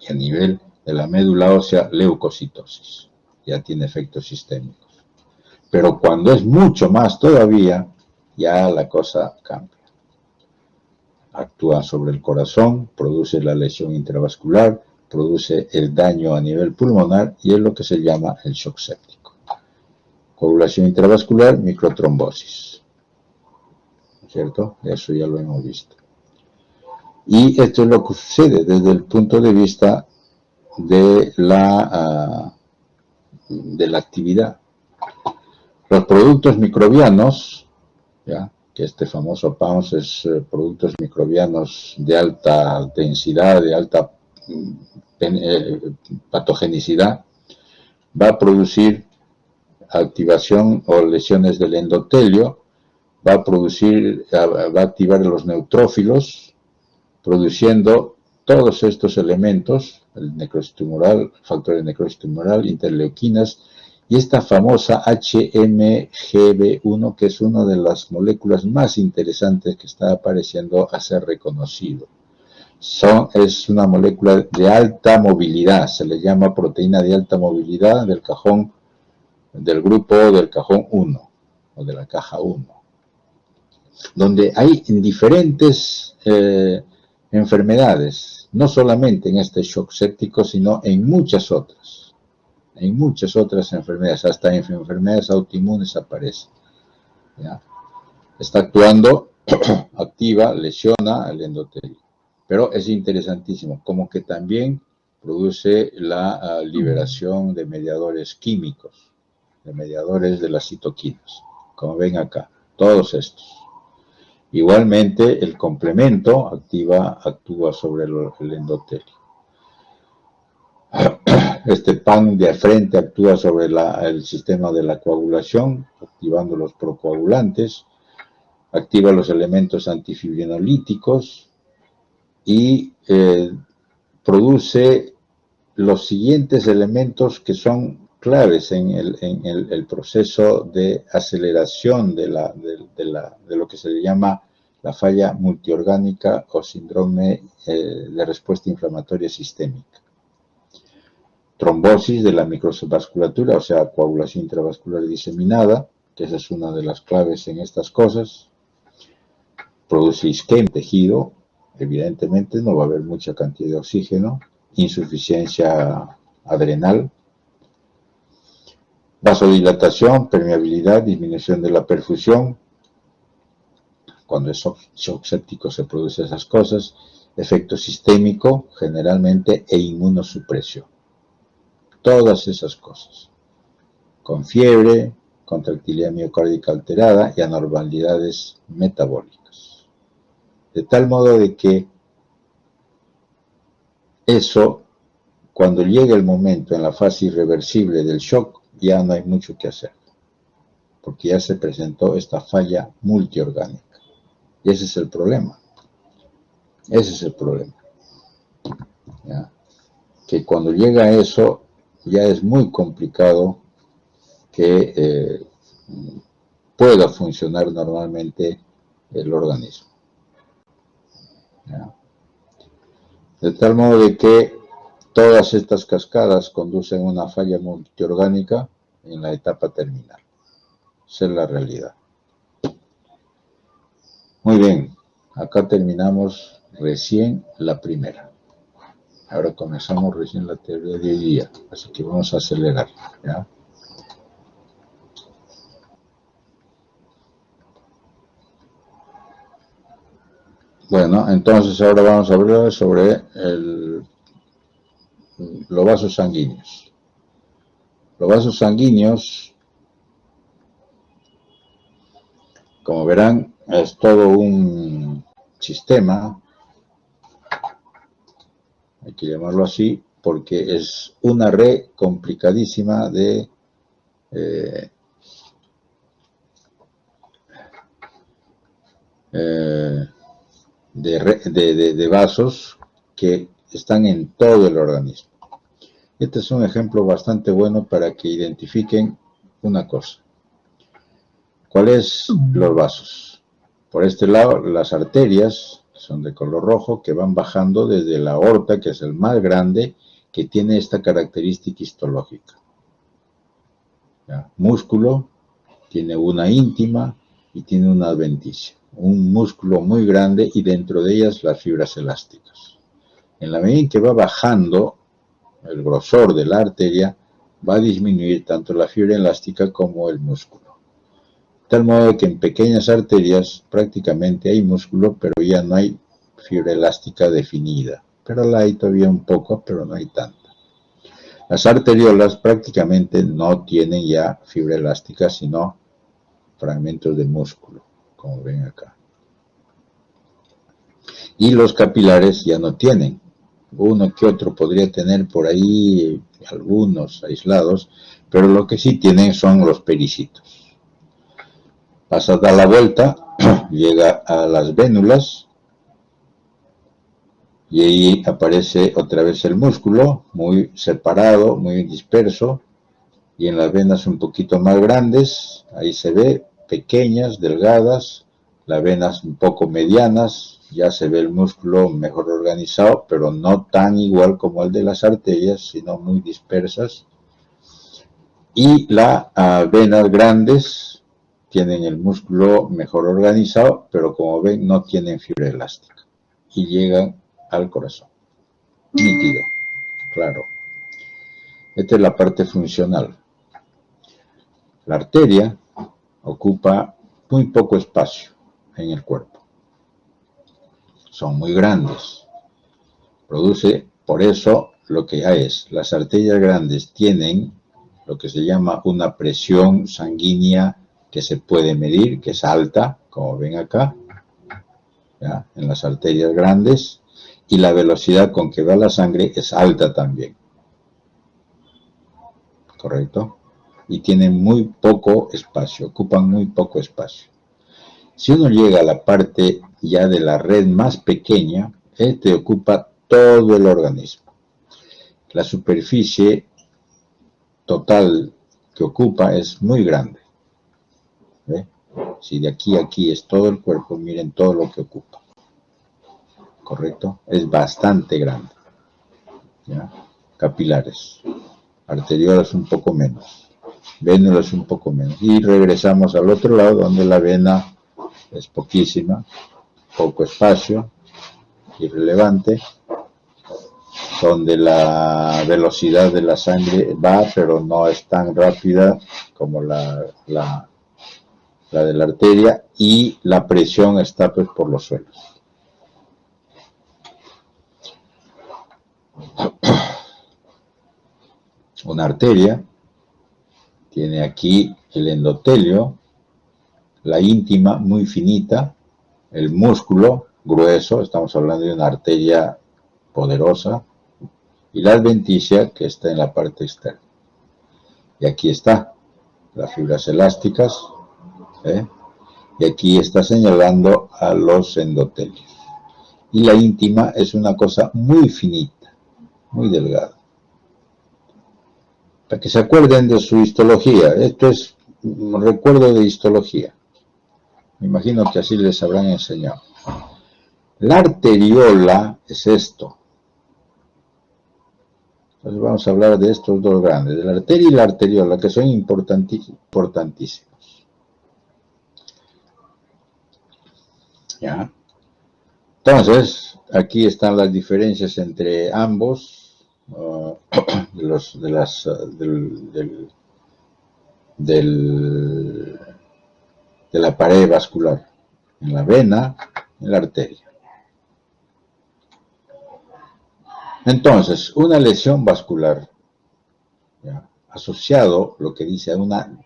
y a nivel de la médula ósea leucocitosis, ya tiene efectos sistémicos. Pero cuando es mucho más todavía, ya la cosa cambia. Actúa sobre el corazón, produce la lesión intravascular, produce el daño a nivel pulmonar y es lo que se llama el shock séptico. Coagulación intravascular, microtrombosis. ¿Cierto? Eso ya lo hemos visto. Y esto es lo que sucede desde el punto de vista de la actividad. Los productos microbianos, ¿ya? Que este famoso PAMS es productos microbianos de alta densidad, de alta patogenicidad, va a producir activación o lesiones del endotelio, va a activar los neutrófilos, produciendo todos estos elementos, el necrosis tumoral, factor de necrosis tumoral, interleuquinas, y esta famosa HMGB1, que es una de las moléculas más interesantes que está apareciendo a ser reconocido. Es una molécula de alta movilidad, se le llama proteína de alta movilidad del grupo del cajón 1, o de la caja 1, donde hay diferentes enfermedades, no solamente en este shock séptico, sino en muchas otras enfermedades, hasta en enfermedades autoinmunes aparece, ¿ya? Está actuando, activa, lesiona el endotelio, pero es interesantísimo, como que también produce la liberación de mediadores químicos, de mediadores de las citoquinas, como ven acá, todos estos. Igualmente, el complemento actúa sobre el endotelio. Este PAN de frente actúa sobre el sistema de la coagulación, activando los procoagulantes, activa los elementos antifibrinolíticos y produce los siguientes elementos que son claves en el proceso de aceleración de lo que se le llama la falla multiorgánica o síndrome de respuesta inflamatoria sistémica. Trombosis de la microvasculatura, o sea, coagulación intravascular diseminada, que esa es una de las claves en estas cosas. Produce isquemia, tejido, evidentemente no va a haber mucha cantidad de oxígeno, insuficiencia adrenal, vasodilatación, permeabilidad, disminución de la perfusión. Cuando es shock séptico se producen esas cosas, efecto sistémico generalmente e inmunosupresión. Todas esas cosas, con fiebre, contractilidad miocárdica alterada y anormalidades metabólicas. De tal modo de que eso, cuando llega el momento en la fase irreversible del shock, ya no hay mucho que hacer, porque ya se presentó esta falla multiorgánica. Y ese es el problema. Ese es el problema. ¿Ya? Que cuando llega a eso, ya es muy complicado que pueda funcionar normalmente el organismo. ¿Ya? De tal modo de que todas estas cascadas conducen a una falla multiorgánica en la etapa terminal. Esa es la realidad. Muy bien, acá terminamos recién la primera. Ahora comenzamos recién la teoría de hoy día, así que vamos a acelerar, ¿ya? Bueno, entonces ahora vamos a hablar sobre los vasos sanguíneos. Los vasos sanguíneos, como verán, es todo un sistema, hay que llamarlo así, porque es una red complicadísima de vasos que están en todo el organismo. Este es un ejemplo bastante bueno para que identifiquen una cosa. ¿Cuáles los vasos? Por este lado, las arterias, que son de color rojo, que van bajando desde la aorta, que es el más grande, que tiene esta característica histológica. ¿Ya? Músculo, tiene una íntima y tiene una adventicia. Un músculo muy grande y dentro de ellas las fibras elásticas. En la medida en que va bajando el grosor de la arteria, va a disminuir tanto la fibra elástica como el músculo. De tal modo que en pequeñas arterias prácticamente hay músculo, pero ya no hay fibra elástica definida, pero la hay todavía un poco, pero no hay tanta. Las arteriolas prácticamente no tienen ya fibra elástica, sino fragmentos de músculo, como ven acá. Y los capilares ya no tienen. Uno que otro podría tener por ahí, algunos aislados, pero lo que sí tienen son los pericitos. Pasa a dar la vuelta, llega a las vénulas, y ahí aparece otra vez el músculo, muy separado, muy disperso, y en las venas un poquito más grandes, ahí se ve, pequeñas, delgadas, las venas un poco medianas, ya se ve el músculo mejor organizado, pero no tan igual como el de las arterias, sino muy dispersas. Y las venas grandes tienen el músculo mejor organizado, pero como ven no tienen fibra elástica y llegan al corazón. Nítido, claro. Esta es la parte funcional. La arteria ocupa muy poco espacio en el cuerpo. Son muy grandes. Produce, por eso, lo que ya es. Las arterias grandes tienen lo que se llama una presión sanguínea que se puede medir, que es alta, como ven acá, ¿ya? En las arterias grandes, y la velocidad con que va la sangre es alta también. ¿Correcto? Y tienen muy poco espacio, ocupan muy poco espacio. Si uno llega a la parte ya de la red más pequeña, este ocupa todo el organismo. La superficie total que ocupa es muy grande. ¿Ve? Si de aquí a aquí es todo el cuerpo, miren todo lo que ocupa. ¿Correcto? Es bastante grande. ¿Ya? Capilares. Arteriolas un poco menos. Vénulas un poco menos. Y regresamos al otro lado donde la vena es poquísima, poco espacio, irrelevante, donde la velocidad de la sangre va, pero no es tan rápida como la de la arteria, y la presión está pues por los suelos. Una arteria tiene aquí el endotelio, la íntima muy finita, el músculo grueso, estamos hablando de una arteria poderosa, y la adventicia que está en la parte externa. Y aquí está, las fibras elásticas, y aquí está señalando a los endotelios. Y la íntima es una cosa muy finita, muy delgada. Para que se acuerden de su histología, esto es un recuerdo de histología. Me imagino que así les habrán enseñado. La arteriola es esto. Entonces vamos a hablar de estos dos grandes, de la arteria y la arteriola, que son importantísimos. ¿Ya? Entonces, aquí están las diferencias entre ambos, de la pared vascular, en la vena, en la arteria. Entonces, una lesión vascular, ¿ya?, asociado, lo que dice, a una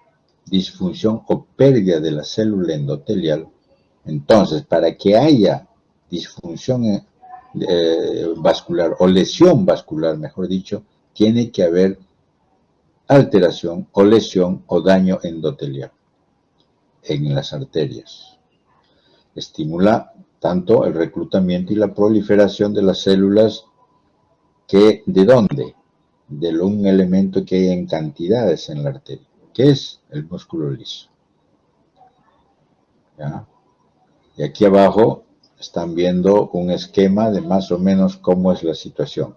disfunción o pérdida de la célula endotelial. Entonces, para que haya disfunción vascular o lesión vascular, mejor dicho, tiene que haber alteración o lesión o daño endotelial en las arterias. Estimula tanto el reclutamiento y la proliferación de las células que, ¿de dónde? De un elemento que hay en cantidades en la arteria, que es el músculo liso. ¿Ya? Y aquí abajo están viendo un esquema de más o menos cómo es la situación.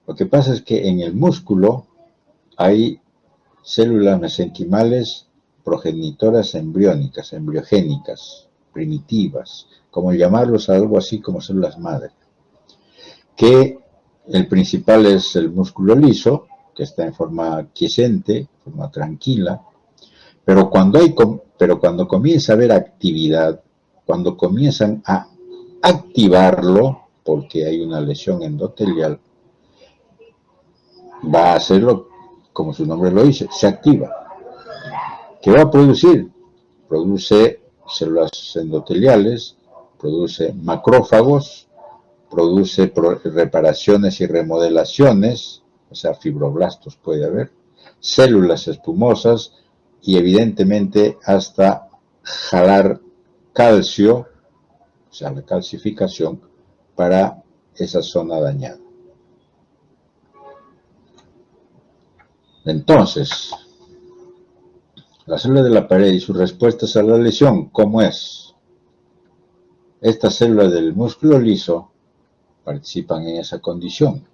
Lo que pasa es que en el músculo hay células mesenquimales progenitoras embriónicas, embriogénicas, primitivas, como llamarlos, algo así como células madre, que el principal es el músculo liso, que está en forma quiescente, forma tranquila, pero cuando comienza a haber actividad, cuando comienzan a activarlo, porque hay una lesión endotelial, va a hacerlo como su nombre lo dice, se activa. ¿Qué va a producir? Produce células endoteliales, produce macrófagos, produce reparaciones y remodelaciones, o sea, fibroblastos puede haber, células espumosas y evidentemente hasta jalar calcio, o sea, la calcificación para esa zona dañada. Entonces, la célula de la pared y sus respuestas a la lesión, ¿cómo es? Estas células del músculo liso participan en esa condición,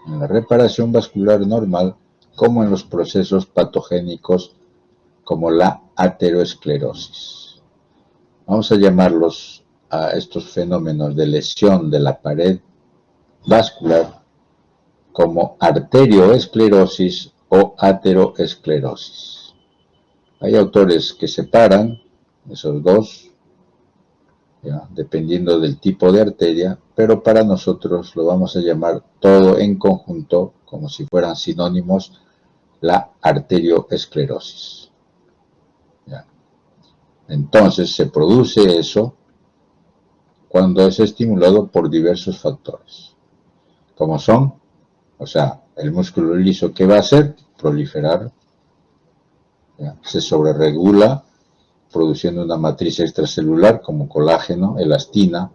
en la reparación vascular normal, como en los procesos patogénicos como la ateroesclerosis. Vamos a llamarlos a estos fenómenos de lesión de la pared vascular como arterioesclerosis o ateroesclerosis. Hay autores que separan esos dos, ¿ya? Dependiendo del tipo de arteria, pero para nosotros lo vamos a llamar todo en conjunto, como si fueran sinónimos, la arterioesclerosis. ¿Ya? Entonces se produce eso cuando es estimulado por diversos factores, como son, o sea, el músculo liso, ¿qué va a hacer? Proliferar, ¿ya? Se sobreregula produciendo una matriz extracelular como colágeno, elastina,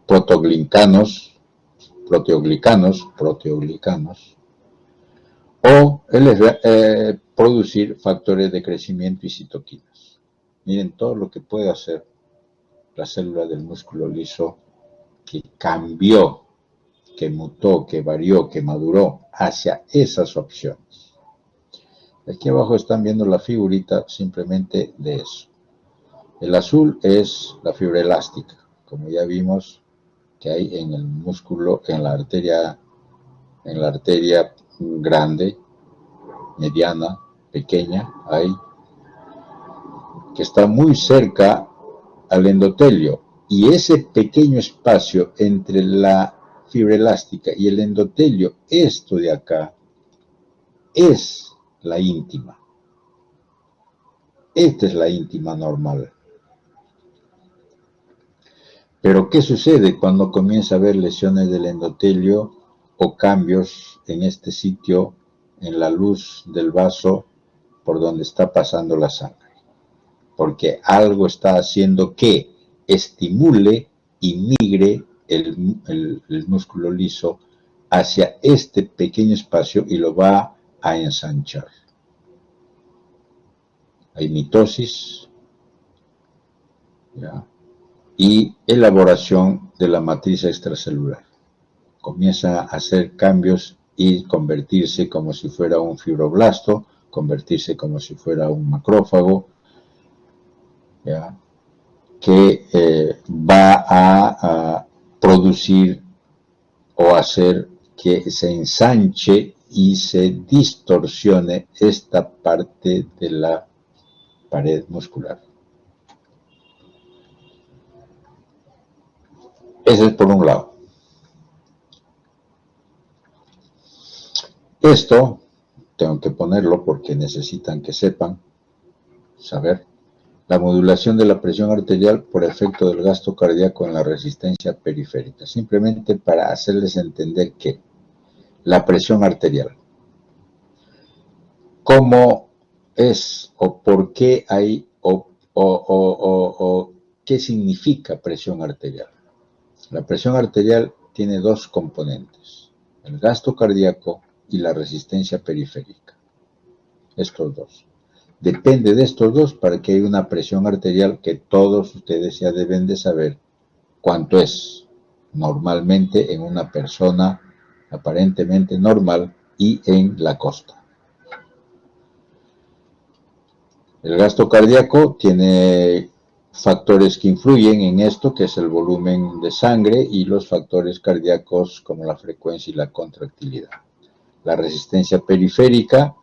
proteoglicanos, o producir factores de crecimiento y citoquinas. Miren todo lo que puede hacer la célula del músculo liso que cambió, que mutó, que varió, que maduró hacia esas opciones. Aquí abajo están viendo la figurita simplemente de eso. El azul es la fibra elástica, como ya vimos que hay en el músculo, en la arteria grande, mediana, pequeña, hay, que está muy cerca al endotelio, y ese pequeño espacio entre la fibra elástica y el endotelio, esto de acá, es la íntima. Esta es la íntima normal. Pero ¿qué sucede cuando comienza a haber lesiones del endotelio o cambios en este sitio, en la luz del vaso por donde está pasando la sangre? Porque algo está haciendo que estimule y migre el músculo liso hacia este pequeño espacio y lo va a ensanchar. Hay mitosis, ¿ya? Y elaboración de la matriz extracelular. Comienza a hacer cambios y convertirse como si fuera un fibroblasto, convertirse como si fuera un macrófago, ¿ya? Que va a producir o hacer que se ensanche y se distorsione esta parte de la pared muscular. Ese es por un lado. Esto tengo que ponerlo porque necesitan que sepan, saber, la modulación de la presión arterial por efecto del gasto cardíaco en la resistencia periférica. Simplemente para hacerles entender que la presión arterial, cómo es o por qué hay o qué significa presión arterial. La presión arterial tiene dos componentes, el gasto cardíaco y la resistencia periférica. Estos dos. Depende de estos dos para que haya una presión arterial que todos ustedes ya deben de saber cuánto es normalmente en una persona aparentemente normal y en la costa. El gasto cardíaco tiene factores que influyen en esto, que es el volumen de sangre y los factores cardíacos como la frecuencia y la contractilidad. La resistencia periférica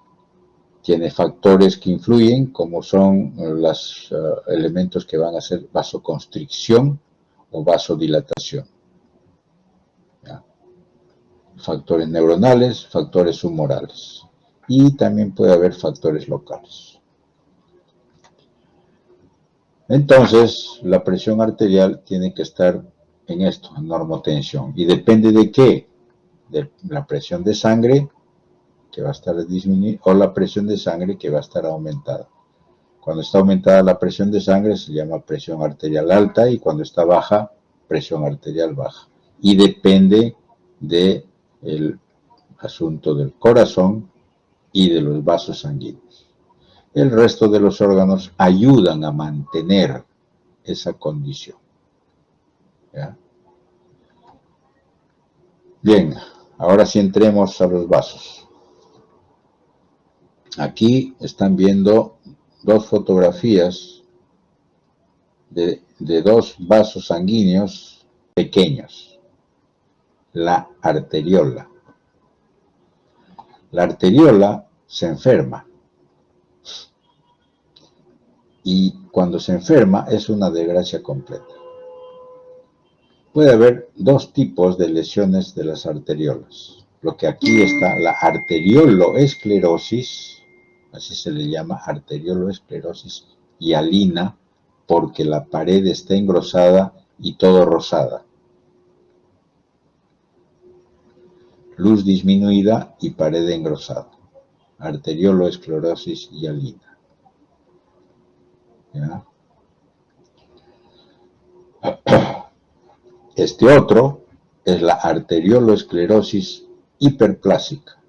tiene factores que influyen, como son los elementos que van a hacer vasoconstricción o vasodilatación. ¿Ya? Factores neuronales, factores humorales. Y también puede haber factores locales. Entonces, la presión arterial tiene que estar en esto, en normotensión. ¿Y depende de qué? De la presión de sangre, que va a estar disminuida, o la presión de sangre que va a estar aumentada. Cuando está aumentada la presión de sangre se llama presión arterial alta, y cuando está baja, presión arterial baja. Y depende del asunto del corazón y de los vasos sanguíneos. El resto de los órganos ayudan a mantener esa condición. ¿Ya? Bien, ahora sí entremos a los vasos. Aquí están viendo dos fotografías de dos vasos sanguíneos pequeños. La arteriola. La arteriola se enferma. Y cuando se enferma es una desgracia completa. Puede haber dos tipos de lesiones de las arteriolas. Lo que aquí está, la arterioloesclerosis, así se le llama, arterioloesclerosis hialina, porque la pared está engrosada y todo rosada. Luz disminuida y pared engrosada. Arterioloesclerosis hialina. ¿Ya? Este otro es la arterioloesclerosis hiperplásica.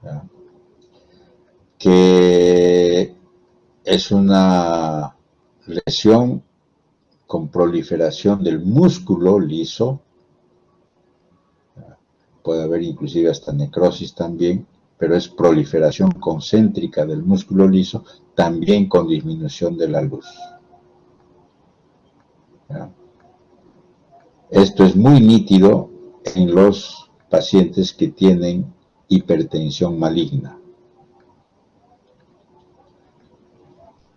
¿Ya? Que es una lesión con proliferación del músculo liso. Puede haber inclusive hasta necrosis también, pero es proliferación concéntrica del músculo liso, también con disminución de la luz. ¿Ya? Esto es muy nítido en los pacientes que tienen hipertensión maligna.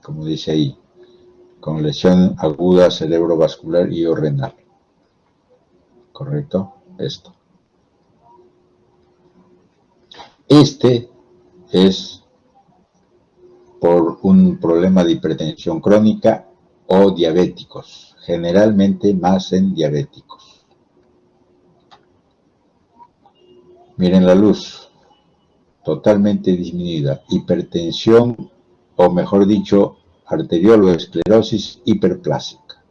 Como dice ahí, con lesión aguda cerebrovascular y o renal. ¿Correcto? Esto. Este es por un problema de hipertensión crónica o diabéticos, generalmente más en diabéticos. Miren la luz, totalmente disminuida, hipertensión, o mejor dicho, arterioloesclerosis hiperplásica,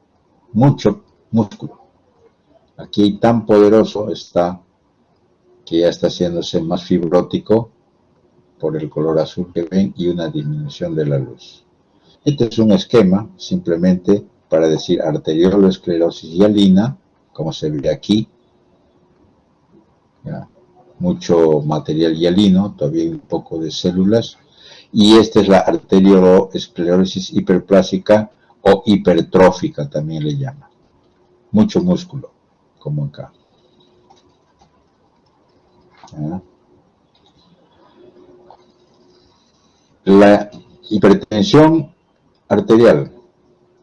mucho músculo. Aquí tan poderoso está que ya está haciéndose más fibrótico por el color azul que ven y una disminución de la luz. Este es un esquema simplemente para decir arterioloesclerosis hialina, como se ve aquí. ¿Ya? Mucho material hialino, todavía un poco de células. Y esta es la arterioloesclerosis hiperplásica o hipertrófica, también le llaman. Mucho músculo, como acá. ¿Ya? La hipertensión arterial,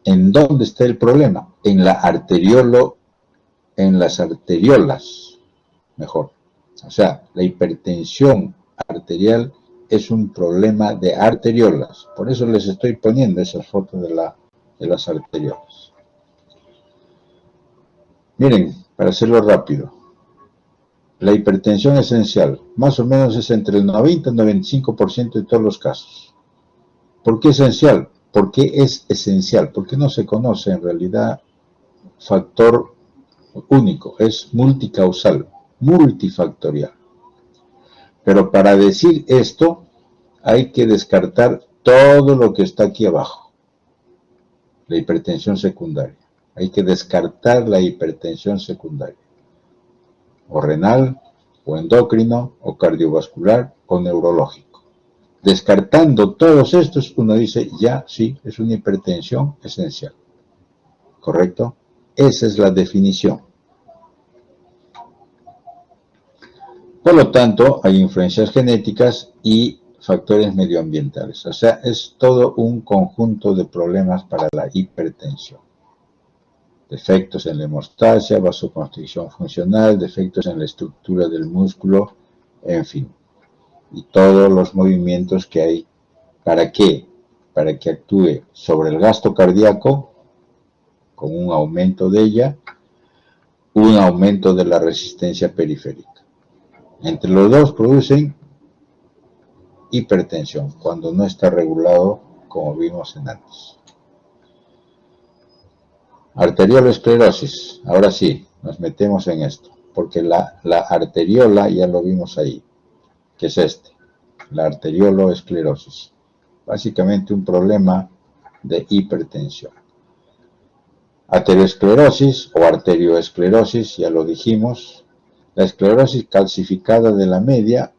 ¿en dónde está el problema? En las arteriolas, mejor. O sea, la hipertensión arterial es un problema de arteriolas. Por eso les estoy poniendo esas fotos de las arteriolas. Miren, para hacerlo rápido. La hipertensión esencial, más o menos es entre el 90 y el 95% de todos los casos. ¿Por qué esencial? ¿Por qué es esencial? Porque no se conoce en realidad factor único, es multicausal, multifactorial. Pero para decir esto hay que descartar todo lo que está aquí abajo. La hipertensión secundaria. Hay que descartar la hipertensión secundaria. O renal, o endocrino, o cardiovascular, o neurológico. Descartando todos estos, uno dice, ya, sí, es una hipertensión esencial. ¿Correcto? Esa es la definición. Por lo tanto, hay influencias genéticas y factores medioambientales. O sea, es todo un conjunto de problemas para la hipertensión. Defectos en la hemostasia, vasoconstricción funcional, defectos en la estructura del músculo, en fin. Y todos los movimientos que hay. ¿Para qué? Para que actúe sobre el gasto cardíaco, con un aumento de ella, un aumento de la resistencia periférica. Entre los dos producen hipertensión, cuando no está regulado, como vimos en antes. Arteriolosclerosis, ahora sí, nos metemos en esto, porque la arteriola ya lo vimos ahí, que es la arteriolosclerosis. Básicamente un problema de hipertensión. Aterosclerosis o arterioesclerosis, ya lo dijimos, la esclerosis calcificada de la media,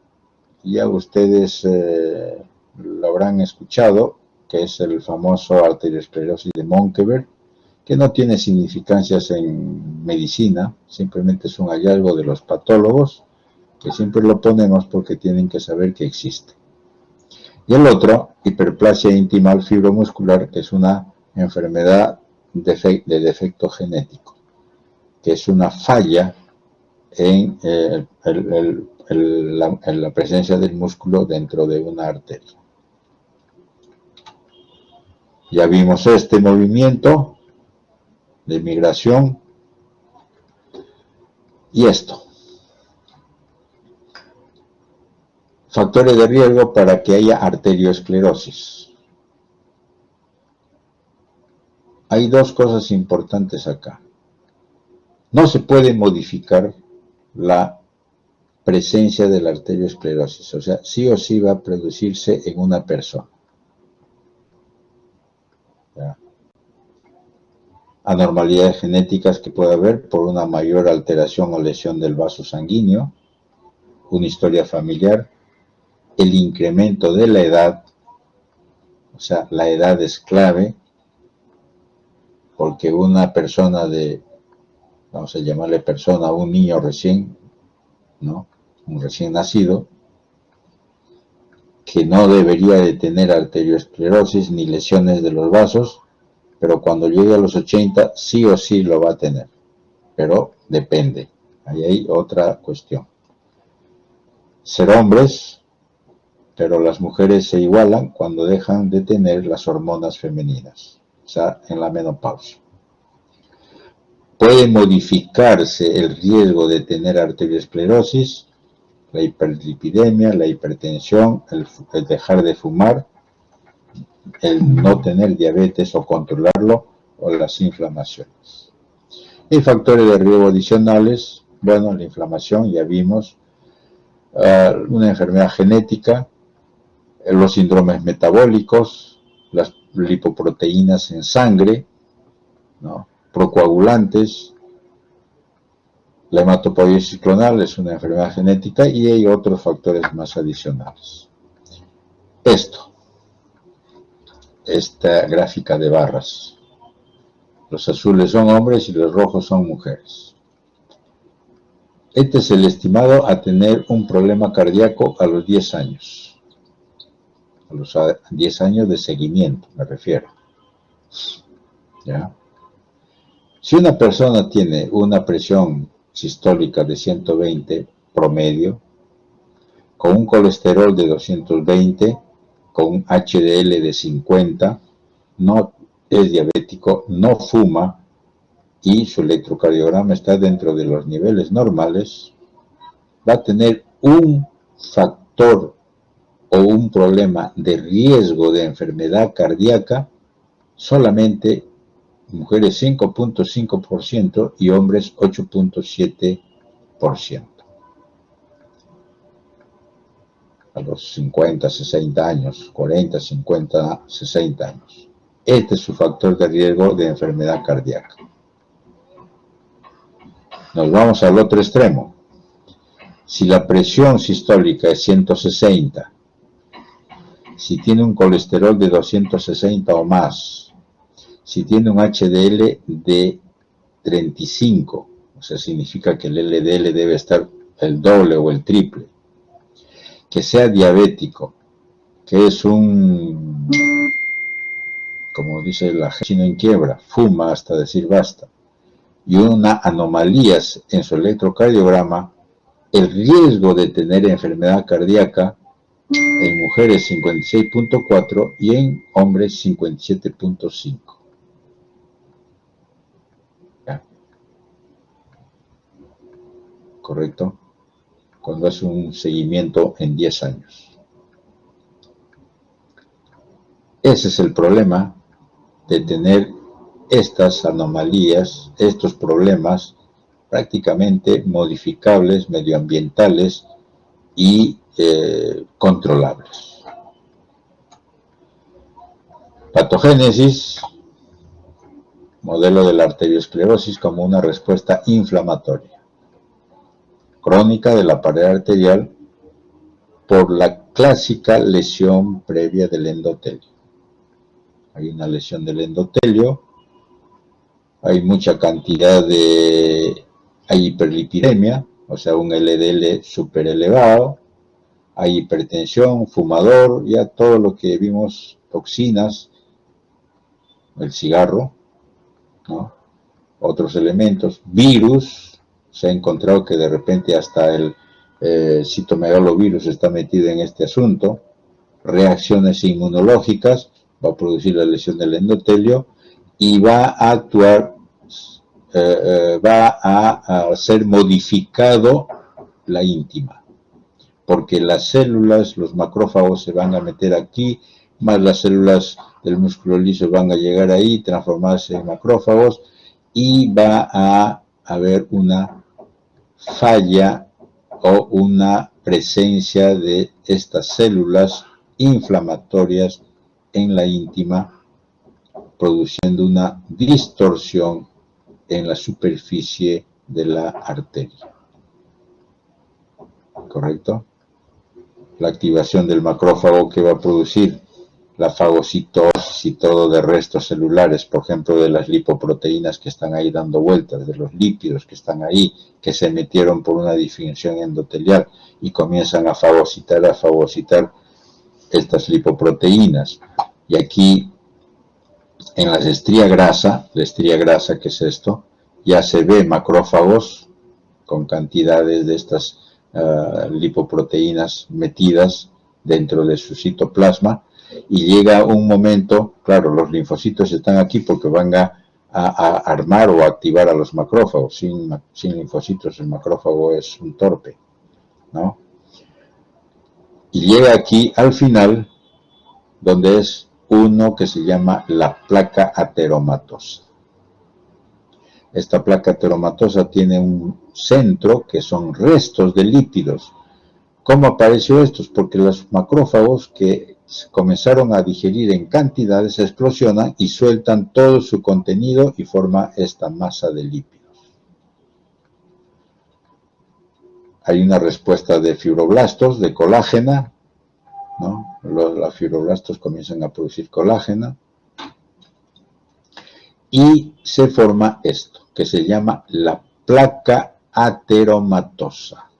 ya ustedes lo habrán escuchado, que es el famoso arteriosclerosis de Monkeberg, que no tiene significancias en medicina, simplemente es un hallazgo de los patólogos, que siempre lo ponemos porque tienen que saber que existe. Y el otro, hiperplasia intimal fibromuscular, que es una enfermedad de defecto genético, que es una falla en la presencia del músculo dentro de una arteria. Ya vimos este movimiento de migración y esto. Factores de riesgo para que haya arteriosclerosis. Hay dos cosas importantes acá. No se puede modificar la presencia de la arteriosclerosis, o sea, sí o sí va a producirse en una persona. ¿Ya? Anormalidades genéticas que puede haber por una mayor alteración o lesión del vaso sanguíneo, una historia familiar, el incremento de la edad, o sea, la edad es clave, porque una persona vamos a llamarle persona, un niño recién, ¿no? Un recién nacido, que no debería de tener arteriosclerosis ni lesiones de los vasos, pero cuando llegue a los 80 sí o sí lo va a tener, pero depende, ahí hay otra cuestión. Ser hombres, pero las mujeres se igualan cuando dejan de tener las hormonas femeninas, o sea, en la menopausia. Puede modificarse el riesgo de tener arteriosclerosis, la hiperlipidemia, la hipertensión, el dejar de fumar, el no tener diabetes o controlarlo, o las inflamaciones. Y factores de riesgo adicionales, bueno, la inflamación, ya vimos, una enfermedad genética, los síndromes metabólicos, las lipoproteínas en sangre, ¿no? Procoagulantes, la hematopoiesis clonal es una enfermedad genética y hay otros factores más adicionales. Esta gráfica de barras. Los azules son hombres y los rojos son mujeres. Este es el estimado a tener un problema cardíaco a los 10 años. A los 10 años de seguimiento, me refiero. ¿Ya? Si una persona tiene una presión sistólica de 120 promedio, con un colesterol de 220, con un HDL de 50, no es diabético, no fuma y su electrocardiograma está dentro de los niveles normales, va a tener un factor o un problema de riesgo de enfermedad cardíaca solamente mujeres 5.5% y hombres 8.7%. A los 50, 60 años, 40, 50, 60 años. Este es su factor de riesgo de enfermedad cardíaca. Nos vamos al otro extremo. Si la presión sistólica es 160, si tiene un colesterol de 260 o más, si tiene un HDL de 35, o sea, significa que el LDL debe estar el doble o el triple, que sea diabético que es un, como dice la gente en quiebra, fuma hasta decir basta, y una anomalía en su electrocardiograma, el riesgo de tener enfermedad cardíaca en mujeres 56.4 y en hombres 57.5. ¿Correcto? Cuando hace un seguimiento en 10 años. Ese es el problema de tener estas anomalías, estos problemas prácticamente modificables, medioambientales y controlables. Patogénesis, modelo de la arteriosclerosis como una respuesta inflamatoria crónica de la pared arterial por la clásica lesión previa del endotelio. Hay una lesión del endotelio, hay mucha cantidad hay hiperlipidemia, o sea, un LDL súper elevado, hay hipertensión, fumador, ya todo lo que vimos, toxinas, el cigarro, ¿no? Otros elementos, virus, se ha encontrado que de repente hasta el citomegalovirus está metido en este asunto, reacciones inmunológicas, va a producir la lesión del endotelio y va a actuar, va a ser modificado la íntima, porque las células, los macrófagos se van a meter aquí, más las células del músculo liso van a llegar ahí, transformarse en macrófagos, y va a haber una falla o una presencia de estas células inflamatorias en la íntima, produciendo una distorsión en la superficie de la arteria. ¿Correcto? La activación del macrófago que va a producir la fagocitosis y todo de restos celulares, por ejemplo, de las lipoproteínas que están ahí dando vueltas, de los lípidos que están ahí, que se metieron por una disfunción endotelial y comienzan a fagocitar estas lipoproteínas. Y aquí, en la estría grasa, ¿qué es esto? Ya se ve macrófagos con cantidades de estas lipoproteínas metidas dentro de su citoplasma, y llega un momento, claro, los linfocitos están aquí porque van a armar o activar a los macrófagos. Sin linfocitos el macrófago es un torpe, ¿no? Y llega aquí al final, donde es uno que se llama la placa ateromatosa. Esta placa ateromatosa tiene un centro que son restos de lípidos. ¿Cómo apareció esto? Porque los macrófagos que comenzaron a digerir en cantidades explosionan y sueltan todo su contenido y forma esta masa de lípidos. Hay una respuesta de fibroblastos, de colágena, ¿no? Los fibroblastos comienzan a producir colágena y se forma esto, que se llama la placa ateromatosa.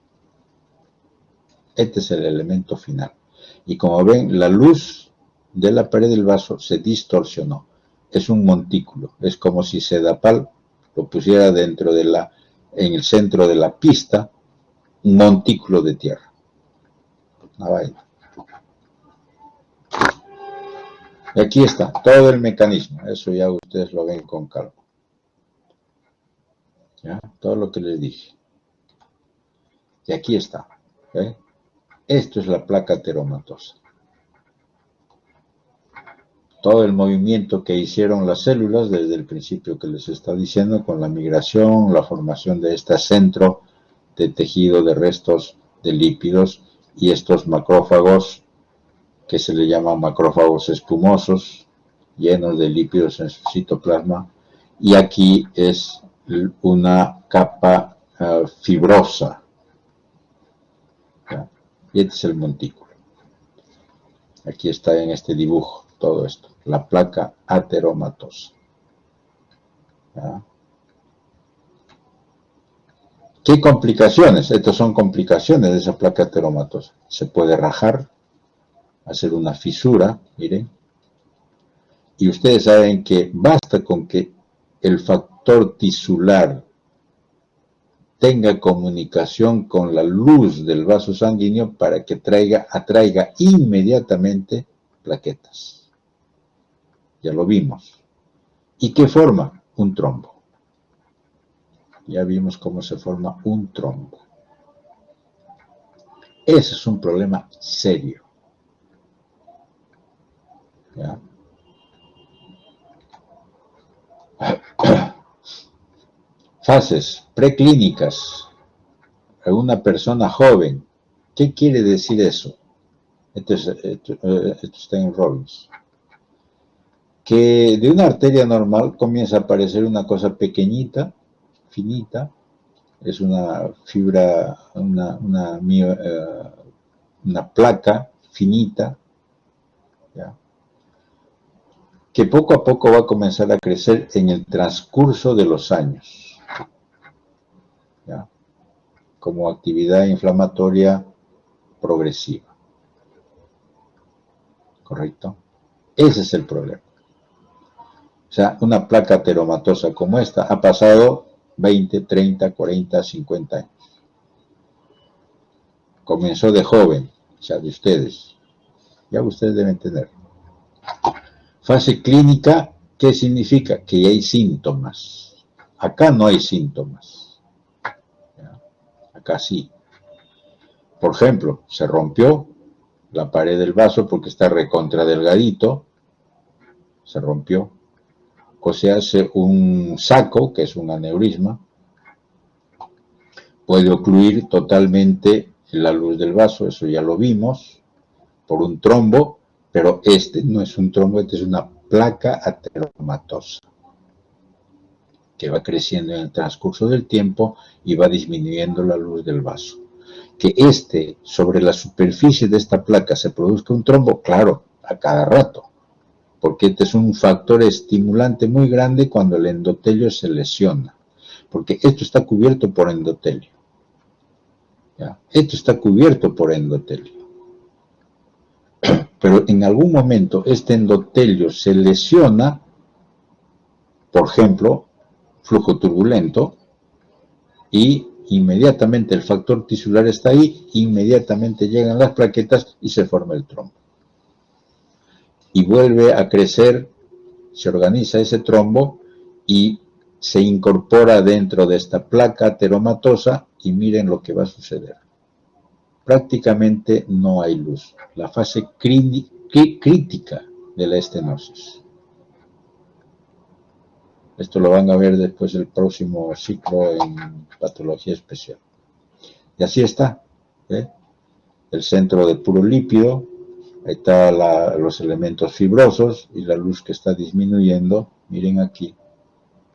Este es el elemento final. Y como ven, la luz de la pared del vaso se distorsionó. Es un montículo. Es como si Sedapal lo pusiera en el centro de la pista, un montículo de tierra. Una vaina. Y aquí está todo el mecanismo. Eso ya ustedes lo ven con calma. ¿Ya? Todo lo que les dije. Y aquí está. ¿Eh? Esto es la placa ateromatosa. Todo el movimiento que hicieron las células desde el principio que les está diciendo, con la migración, la formación de este centro de tejido de restos de lípidos y estos macrófagos que se le llaman macrófagos espumosos, llenos de lípidos en su citoplasma, y aquí es una capa fibrosa. ¿Ya? Y este es el montículo. Aquí está en este dibujo todo esto, la placa ateromatosa. ¿Ya? ¿Qué complicaciones? Estas son complicaciones de esa placa ateromatosa. Se puede rajar, hacer una fisura, miren. Y ustedes saben que basta con que el factor tisular tenga comunicación con la luz del vaso sanguíneo para que atraiga inmediatamente plaquetas. Ya lo vimos. ¿Y qué forma? Un trombo. Ya vimos cómo se forma un trombo. Ese es un problema serio. ¿Ya? Fases preclínicas a una persona joven. ¿Qué quiere decir eso? Esto está en Robbins. Que de una arteria normal comienza a aparecer una cosa pequeñita, finita, es una fibra, una placa finita, ¿ya? Que poco a poco va a comenzar a crecer en el transcurso de los años, ¿ya? Como actividad inflamatoria progresiva. ¿Correcto? Ese es el problema. O sea, una placa ateromatosa como esta ha pasado 20, 30, 40, 50 años. Comenzó de joven, o sea, de ustedes. Ya ustedes deben tener. Fase clínica, ¿qué significa? Que ya hay síntomas. Acá no hay síntomas. ¿Ya? Acá sí. Por ejemplo, se rompió la pared del vaso porque está recontra delgadito. Se rompió. O se hace un saco, que es un aneurisma. Puede ocluir totalmente la luz del vaso, eso ya lo vimos, por un trombo, pero este no es un trombo, este es una placa ateromatosa que va creciendo en el transcurso del tiempo y va disminuyendo la luz del vaso. Que sobre la superficie de esta placa se produzca un trombo, claro, a cada rato, porque este es un factor estimulante muy grande cuando el endotelio se lesiona, porque esto está cubierto por endotelio. ¿Ya? Esto está cubierto por endotelio. Pero en algún momento este endotelio se lesiona, por ejemplo, flujo turbulento, y inmediatamente el factor tisular está ahí, inmediatamente llegan las plaquetas y se forma el trombo. Y vuelve a crecer, se organiza ese trombo y se incorpora dentro de esta placa ateromatosa y miren lo que va a suceder. Prácticamente no hay luz. La fase crítica de la estenosis. Esto lo van a ver después del próximo ciclo en patología especial. Y así está. ¿Eh? El centro de puro lípido. Ahí están los elementos fibrosos y la luz que está disminuyendo. Miren aquí.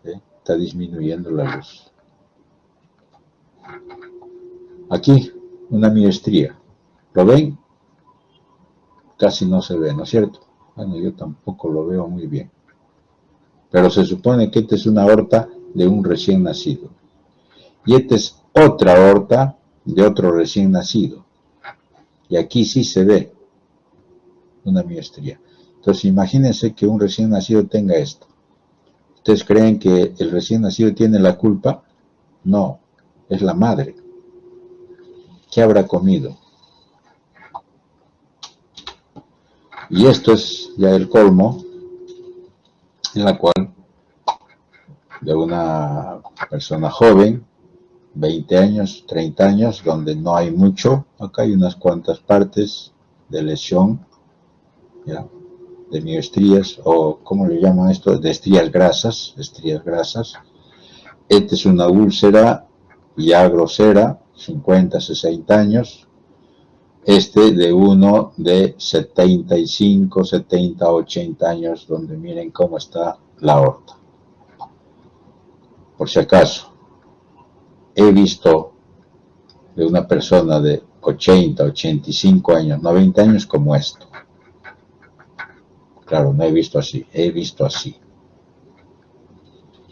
Está disminuyendo la luz. Aquí, una miostría. ¿Lo ven? Casi no se ve, ¿no es cierto? Bueno, yo tampoco lo veo muy bien. Pero se supone que esta es una aorta de un recién nacido. Y esta es otra aorta de otro recién nacido. Y aquí sí se ve una miostría. Entonces imagínense que un recién nacido tenga esto. ¿Ustedes creen que el recién nacido tiene la culpa? No, es la madre. ¿Qué habrá comido? Y esto es ya el colmo, en la cual de una persona joven, 20 años, 30 años, donde no hay mucho, acá hay unas cuantas partes de lesión, ¿ya? De miostrías, o ¿cómo le llaman esto? De estrías grasas, Esta es una úlcera ya grosera, 50, 60 años, de uno de 75, 70, 80 años, donde miren cómo está la aorta. Por si acaso, he visto de una persona de 80, 85 años, 90 años como esto. Claro, no he visto así, he visto así.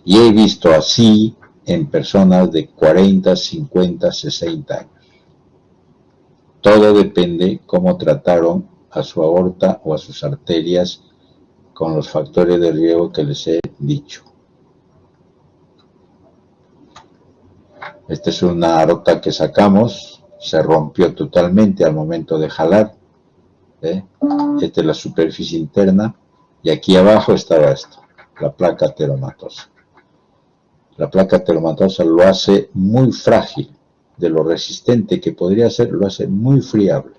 Y he visto así en personas de 40, 50, 60 años. Todo depende cómo trataron a su aorta o a sus arterias con los factores de riesgo que les he dicho. Esta es una aorta que sacamos, se rompió totalmente al momento de jalar. Esta es la superficie interna y aquí abajo estaba esto, la placa ateromatosa. La placa ateromatosa lo hace muy frágil, de lo resistente que podría ser, lo hace muy friable.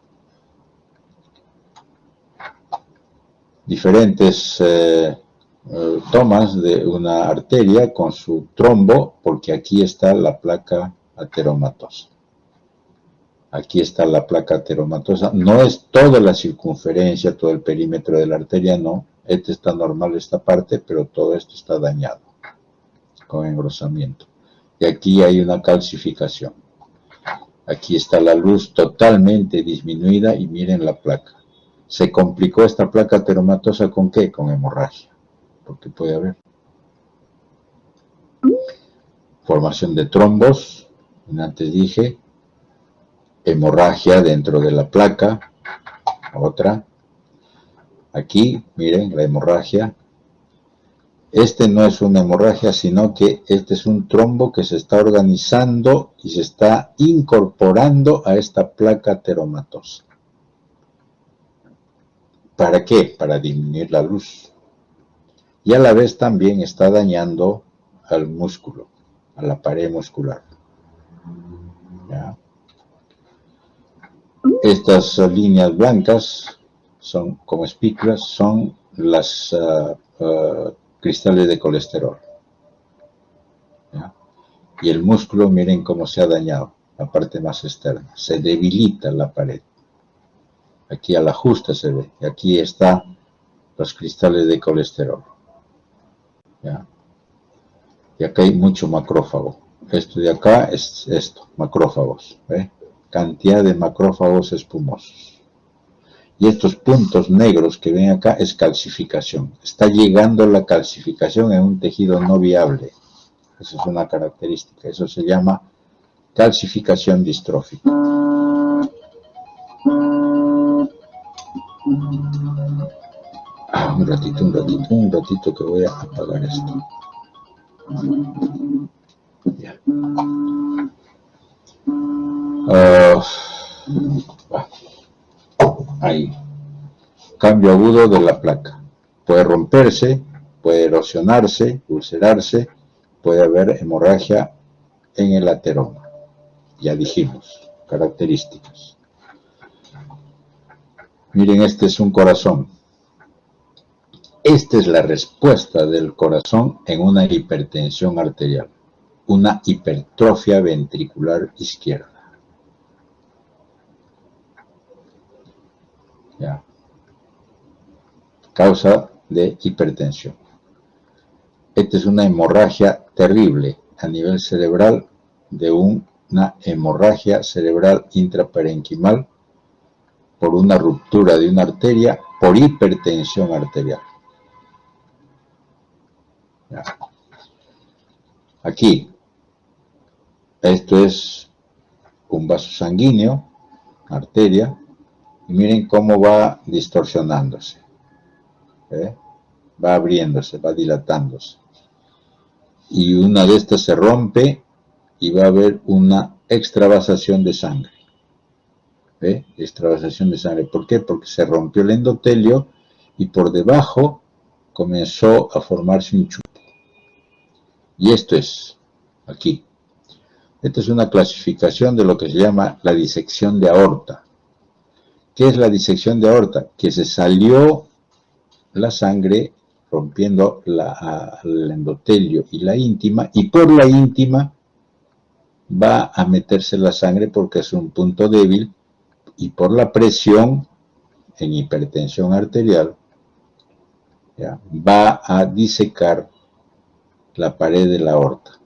Diferentes tomas de una arteria con su trombo, porque aquí está la placa ateromatosa. Aquí está la placa ateromatosa. No es toda la circunferencia, todo el perímetro de la arteria, no. Este está normal, esta parte, pero todo esto está dañado con engrosamiento. Y aquí hay una calcificación. Aquí está la luz totalmente disminuida y miren la placa. ¿Se complicó esta placa ateromatosa con qué? Con hemorragia. Porque puede haber formación de trombos, antes dije, hemorragia dentro de la placa, otra. Aquí, miren, la hemorragia. Este no es una hemorragia, sino que este es un trombo que se está organizando y se está incorporando a esta placa ateromatosa. ¿Para qué? Para disminuir la luz. Y a la vez también está dañando al músculo, a la pared muscular. ¿Ya? Estas líneas blancas son como espículas, son las cristales de colesterol. ¿Ya? Y el músculo, miren cómo se ha dañado, la parte más externa. Se debilita la pared. Aquí a la justa se ve. Y aquí están los cristales de colesterol. ¿Ya? Y acá hay mucho macrófago. Esto de acá es esto, macrófagos. ¿Ve? Cantidad de macrófagos espumosos. Y estos puntos negros que ven acá es calcificación. Está llegando la calcificación en un tejido no viable. Esa es una característica. Eso se llama calcificación distrófica. Un ratito que voy a apagar esto. Ya. Ahí. Cambio agudo de la placa. Puede romperse, puede erosionarse, ulcerarse, puede haber hemorragia en el ateroma. Ya dijimos, características. Miren, este es un corazón. Esta es la respuesta del corazón en una hipertensión arterial, una hipertrofia ventricular izquierda. ¿Ya? Causa de hipertensión. Esta es una hemorragia terrible a nivel cerebral, de una hemorragia cerebral intraparenquimal por una ruptura de una arteria por hipertensión arterial. ¿Ya? Aquí, esto es un vaso sanguíneo, arteria, y miren cómo va distorsionándose. Va abriéndose, va dilatándose. Y una de estas se rompe y va a haber una extravasación de sangre. Extravasación de sangre. ¿Por qué? Porque se rompió el endotelio y por debajo comenzó a formarse un chupo. Y esto es aquí. Esta es una clasificación de lo que se llama la disección de aorta. ¿Qué es la disección de aorta? Que se salió la sangre rompiendo el endotelio y la íntima, y por la íntima va a meterse la sangre porque es un punto débil, y por la presión en hipertensión arterial, ¿ya?, va a disecar la pared de la aorta.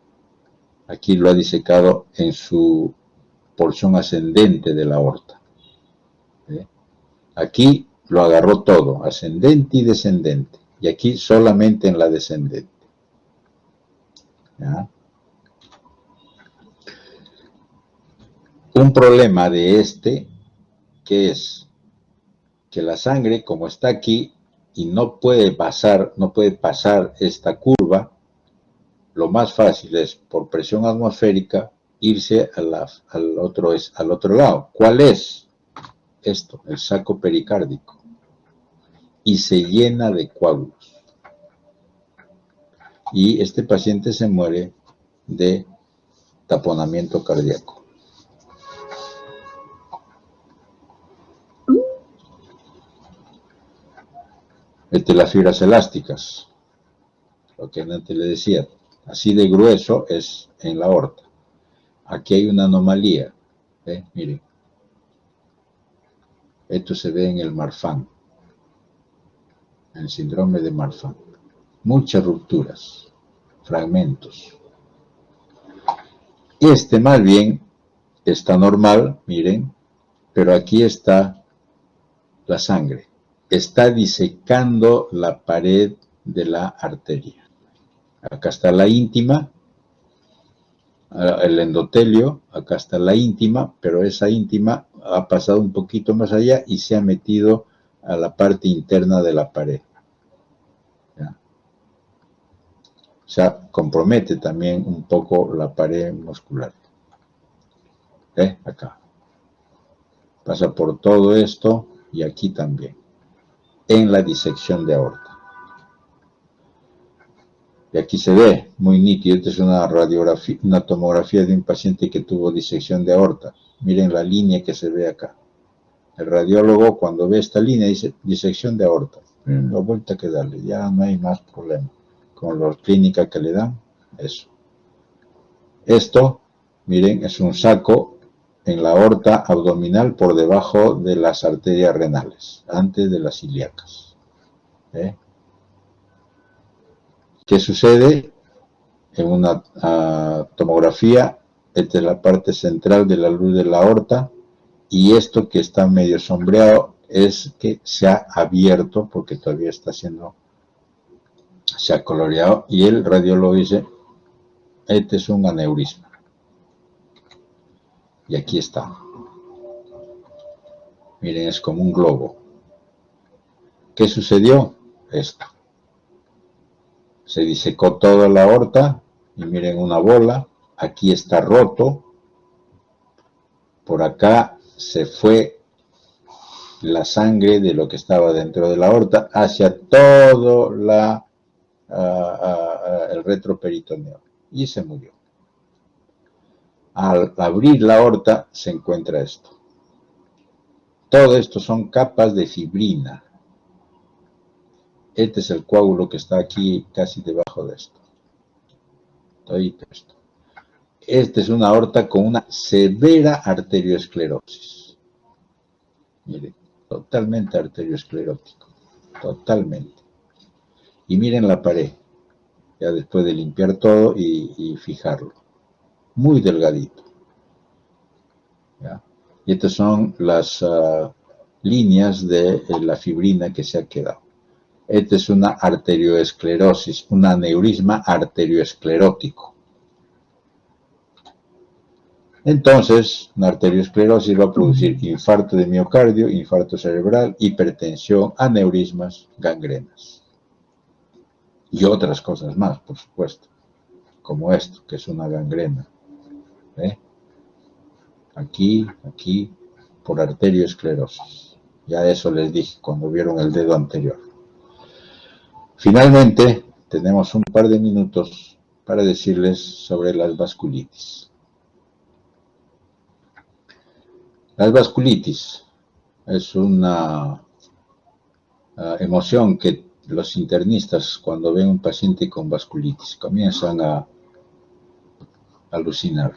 Aquí lo ha disecado en su porción ascendente de la aorta. Aquí lo agarró todo, ascendente y descendente, y aquí solamente en la descendente. ¿Ya? Un problema de este, que es que la sangre, como está aquí y no puede pasar esta curva, lo más fácil es, por presión atmosférica, irse al otro lado. ¿Cuál es? Esto, el saco pericárdico. Y se llena de coágulos. Y este paciente se muere de taponamiento cardíaco. Las fibras elásticas, lo que antes le decía, así de grueso es en la aorta. Aquí hay una anomalía, miren, esto se ve en el Marfan, en el síndrome de Marfan, muchas rupturas, fragmentos. Este más bien está normal, miren, pero aquí está la sangre, está disecando la pared de la arteria. Acá está la íntima, el endotelio, acá está la íntima, pero esa íntima ha pasado un poquito más allá y se ha metido a la parte interna de la pared. ¿Ya? O sea, compromete también un poco la pared muscular. Acá. Pasa por todo esto y aquí también. En la disección de aorta. Y aquí se ve muy nítido. Esta es una radiografía, una tomografía de un paciente que tuvo disección de aorta. Miren la línea que se ve acá. El radiólogo, cuando ve esta línea, dice disección de aorta. Miren la vuelta que darle, ya no hay más problema. Con la clínica que le dan, eso. Esto, miren, es un saco en la aorta abdominal por debajo de las arterias renales, antes de las ilíacas. ¿Qué sucede? En una tomografía, esta es la parte central de la luz de la aorta, y esto que está medio sombreado es que se ha abierto, porque todavía está siendo, se ha coloreado, y el radiólogo dice, este es un aneurisma. Y aquí está. Miren, es como un globo. ¿Qué sucedió? Esto. Se disecó toda la aorta, y miren una bola, aquí está roto, por acá se fue la sangre de lo que estaba dentro de la aorta hacia todo el retroperitoneo y se murió. Al abrir la aorta se encuentra esto. Todo esto son capas de fibrina. Este es el coágulo que está aquí casi debajo de esto. Todo esto. Esta es una aorta con una severa arteriosclerosis. Miren, totalmente arteriosclerótico. Totalmente. Y miren la pared, ya después de limpiar todo y fijarlo. Muy delgadito. ¿Ya? Y estas son las líneas de la fibrina que se ha quedado. Esta es una arterioesclerosis, un aneurisma arterioesclerótico. Entonces, una arteriosclerosis va a producir infarto de miocardio, infarto cerebral, hipertensión, aneurismas, gangrenas. Y otras cosas más, por supuesto, como esto, que es una gangrena. Aquí, por arteriosclerosis. Ya eso les dije cuando vieron el dedo anterior. Finalmente, tenemos un par de minutos para decirles sobre las vasculitis. Las vasculitis es una emoción que los internistas, cuando ven un paciente con vasculitis, comienzan a alucinar.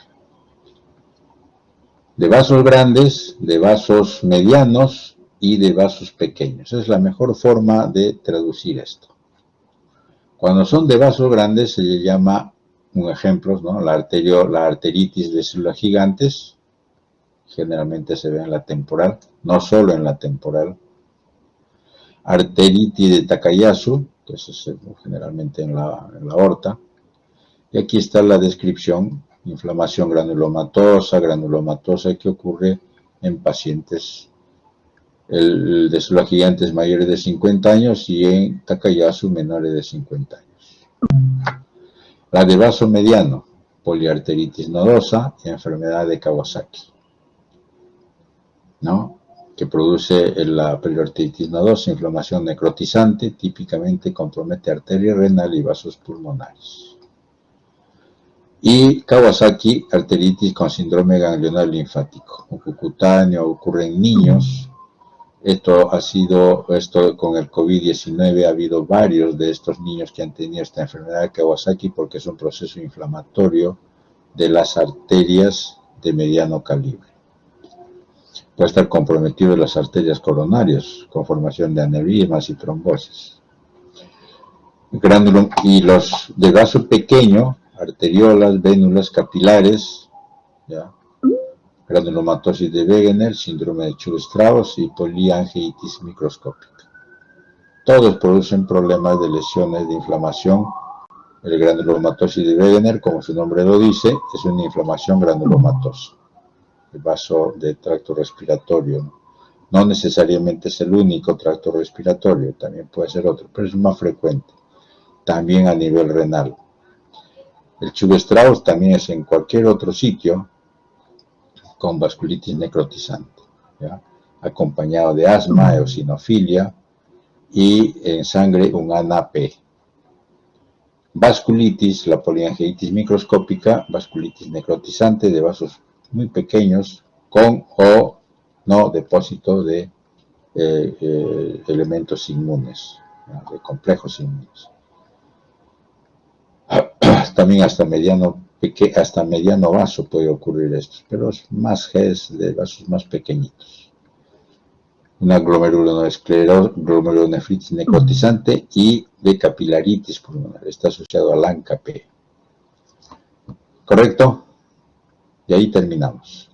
De vasos grandes, de vasos medianos y de vasos pequeños. Esa es la mejor forma de traducir esto. Cuando son de vasos grandes se le llama, un ejemplo, ¿no? La arteritis de células gigantes, generalmente se ve en la temporal, no solo en la temporal. Arteritis de Takayasu, que eso se ve generalmente en la aorta. Y aquí está la descripción: inflamación granulomatosa que ocurre en pacientes el de gigantes mayores de 50 años y en Takayasu menores de 50 años. La de vaso mediano, poliarteritis nodosa y enfermedad de Kawasaki, ¿no? Que produce la poliarteritis nodosa, inflamación necrotizante, típicamente compromete arteria renal y vasos pulmonares. Y Kawasaki, arteritis con síndrome ganglionar linfático, cutáneo, ocurre en niños. Esto con el COVID-19 ha habido varios de estos niños que han tenido esta enfermedad de Kawasaki porque es un proceso inflamatorio de las arterias de mediano calibre. Puede estar comprometido en las arterias coronarias con formación de aneurismas y trombosis. Y los de vaso pequeño, arteriolas, vénulas, capilares, ¿ya? Granulomatosis de Wegener, síndrome de Church-Strauss y poliangiitis microscópica. Todos producen problemas de lesiones de inflamación. El granulomatosis de Wegener, como su nombre lo dice, es una inflamación granulomatosa. El vaso de tracto respiratorio. No necesariamente es el único tracto respiratorio, también puede ser otro, pero es más frecuente. También a nivel renal. El Church-Strauss también es en cualquier otro sitio con vasculitis necrotizante, ¿ya? Acompañado de asma, eosinofilia y en sangre un ANA-P. Vasculitis, la poliangiitis microscópica, vasculitis necrotizante de vasos muy pequeños con o no depósito de elementos inmunes, ¿ya? De complejos inmunes. También hasta mediano vaso puede ocurrir esto, pero es más de vasos más pequeñitos. Una glomerulonefritis necrotizante y de capilaritis pulmonar. Está asociado al ANCA-P. ¿Correcto? Y ahí terminamos.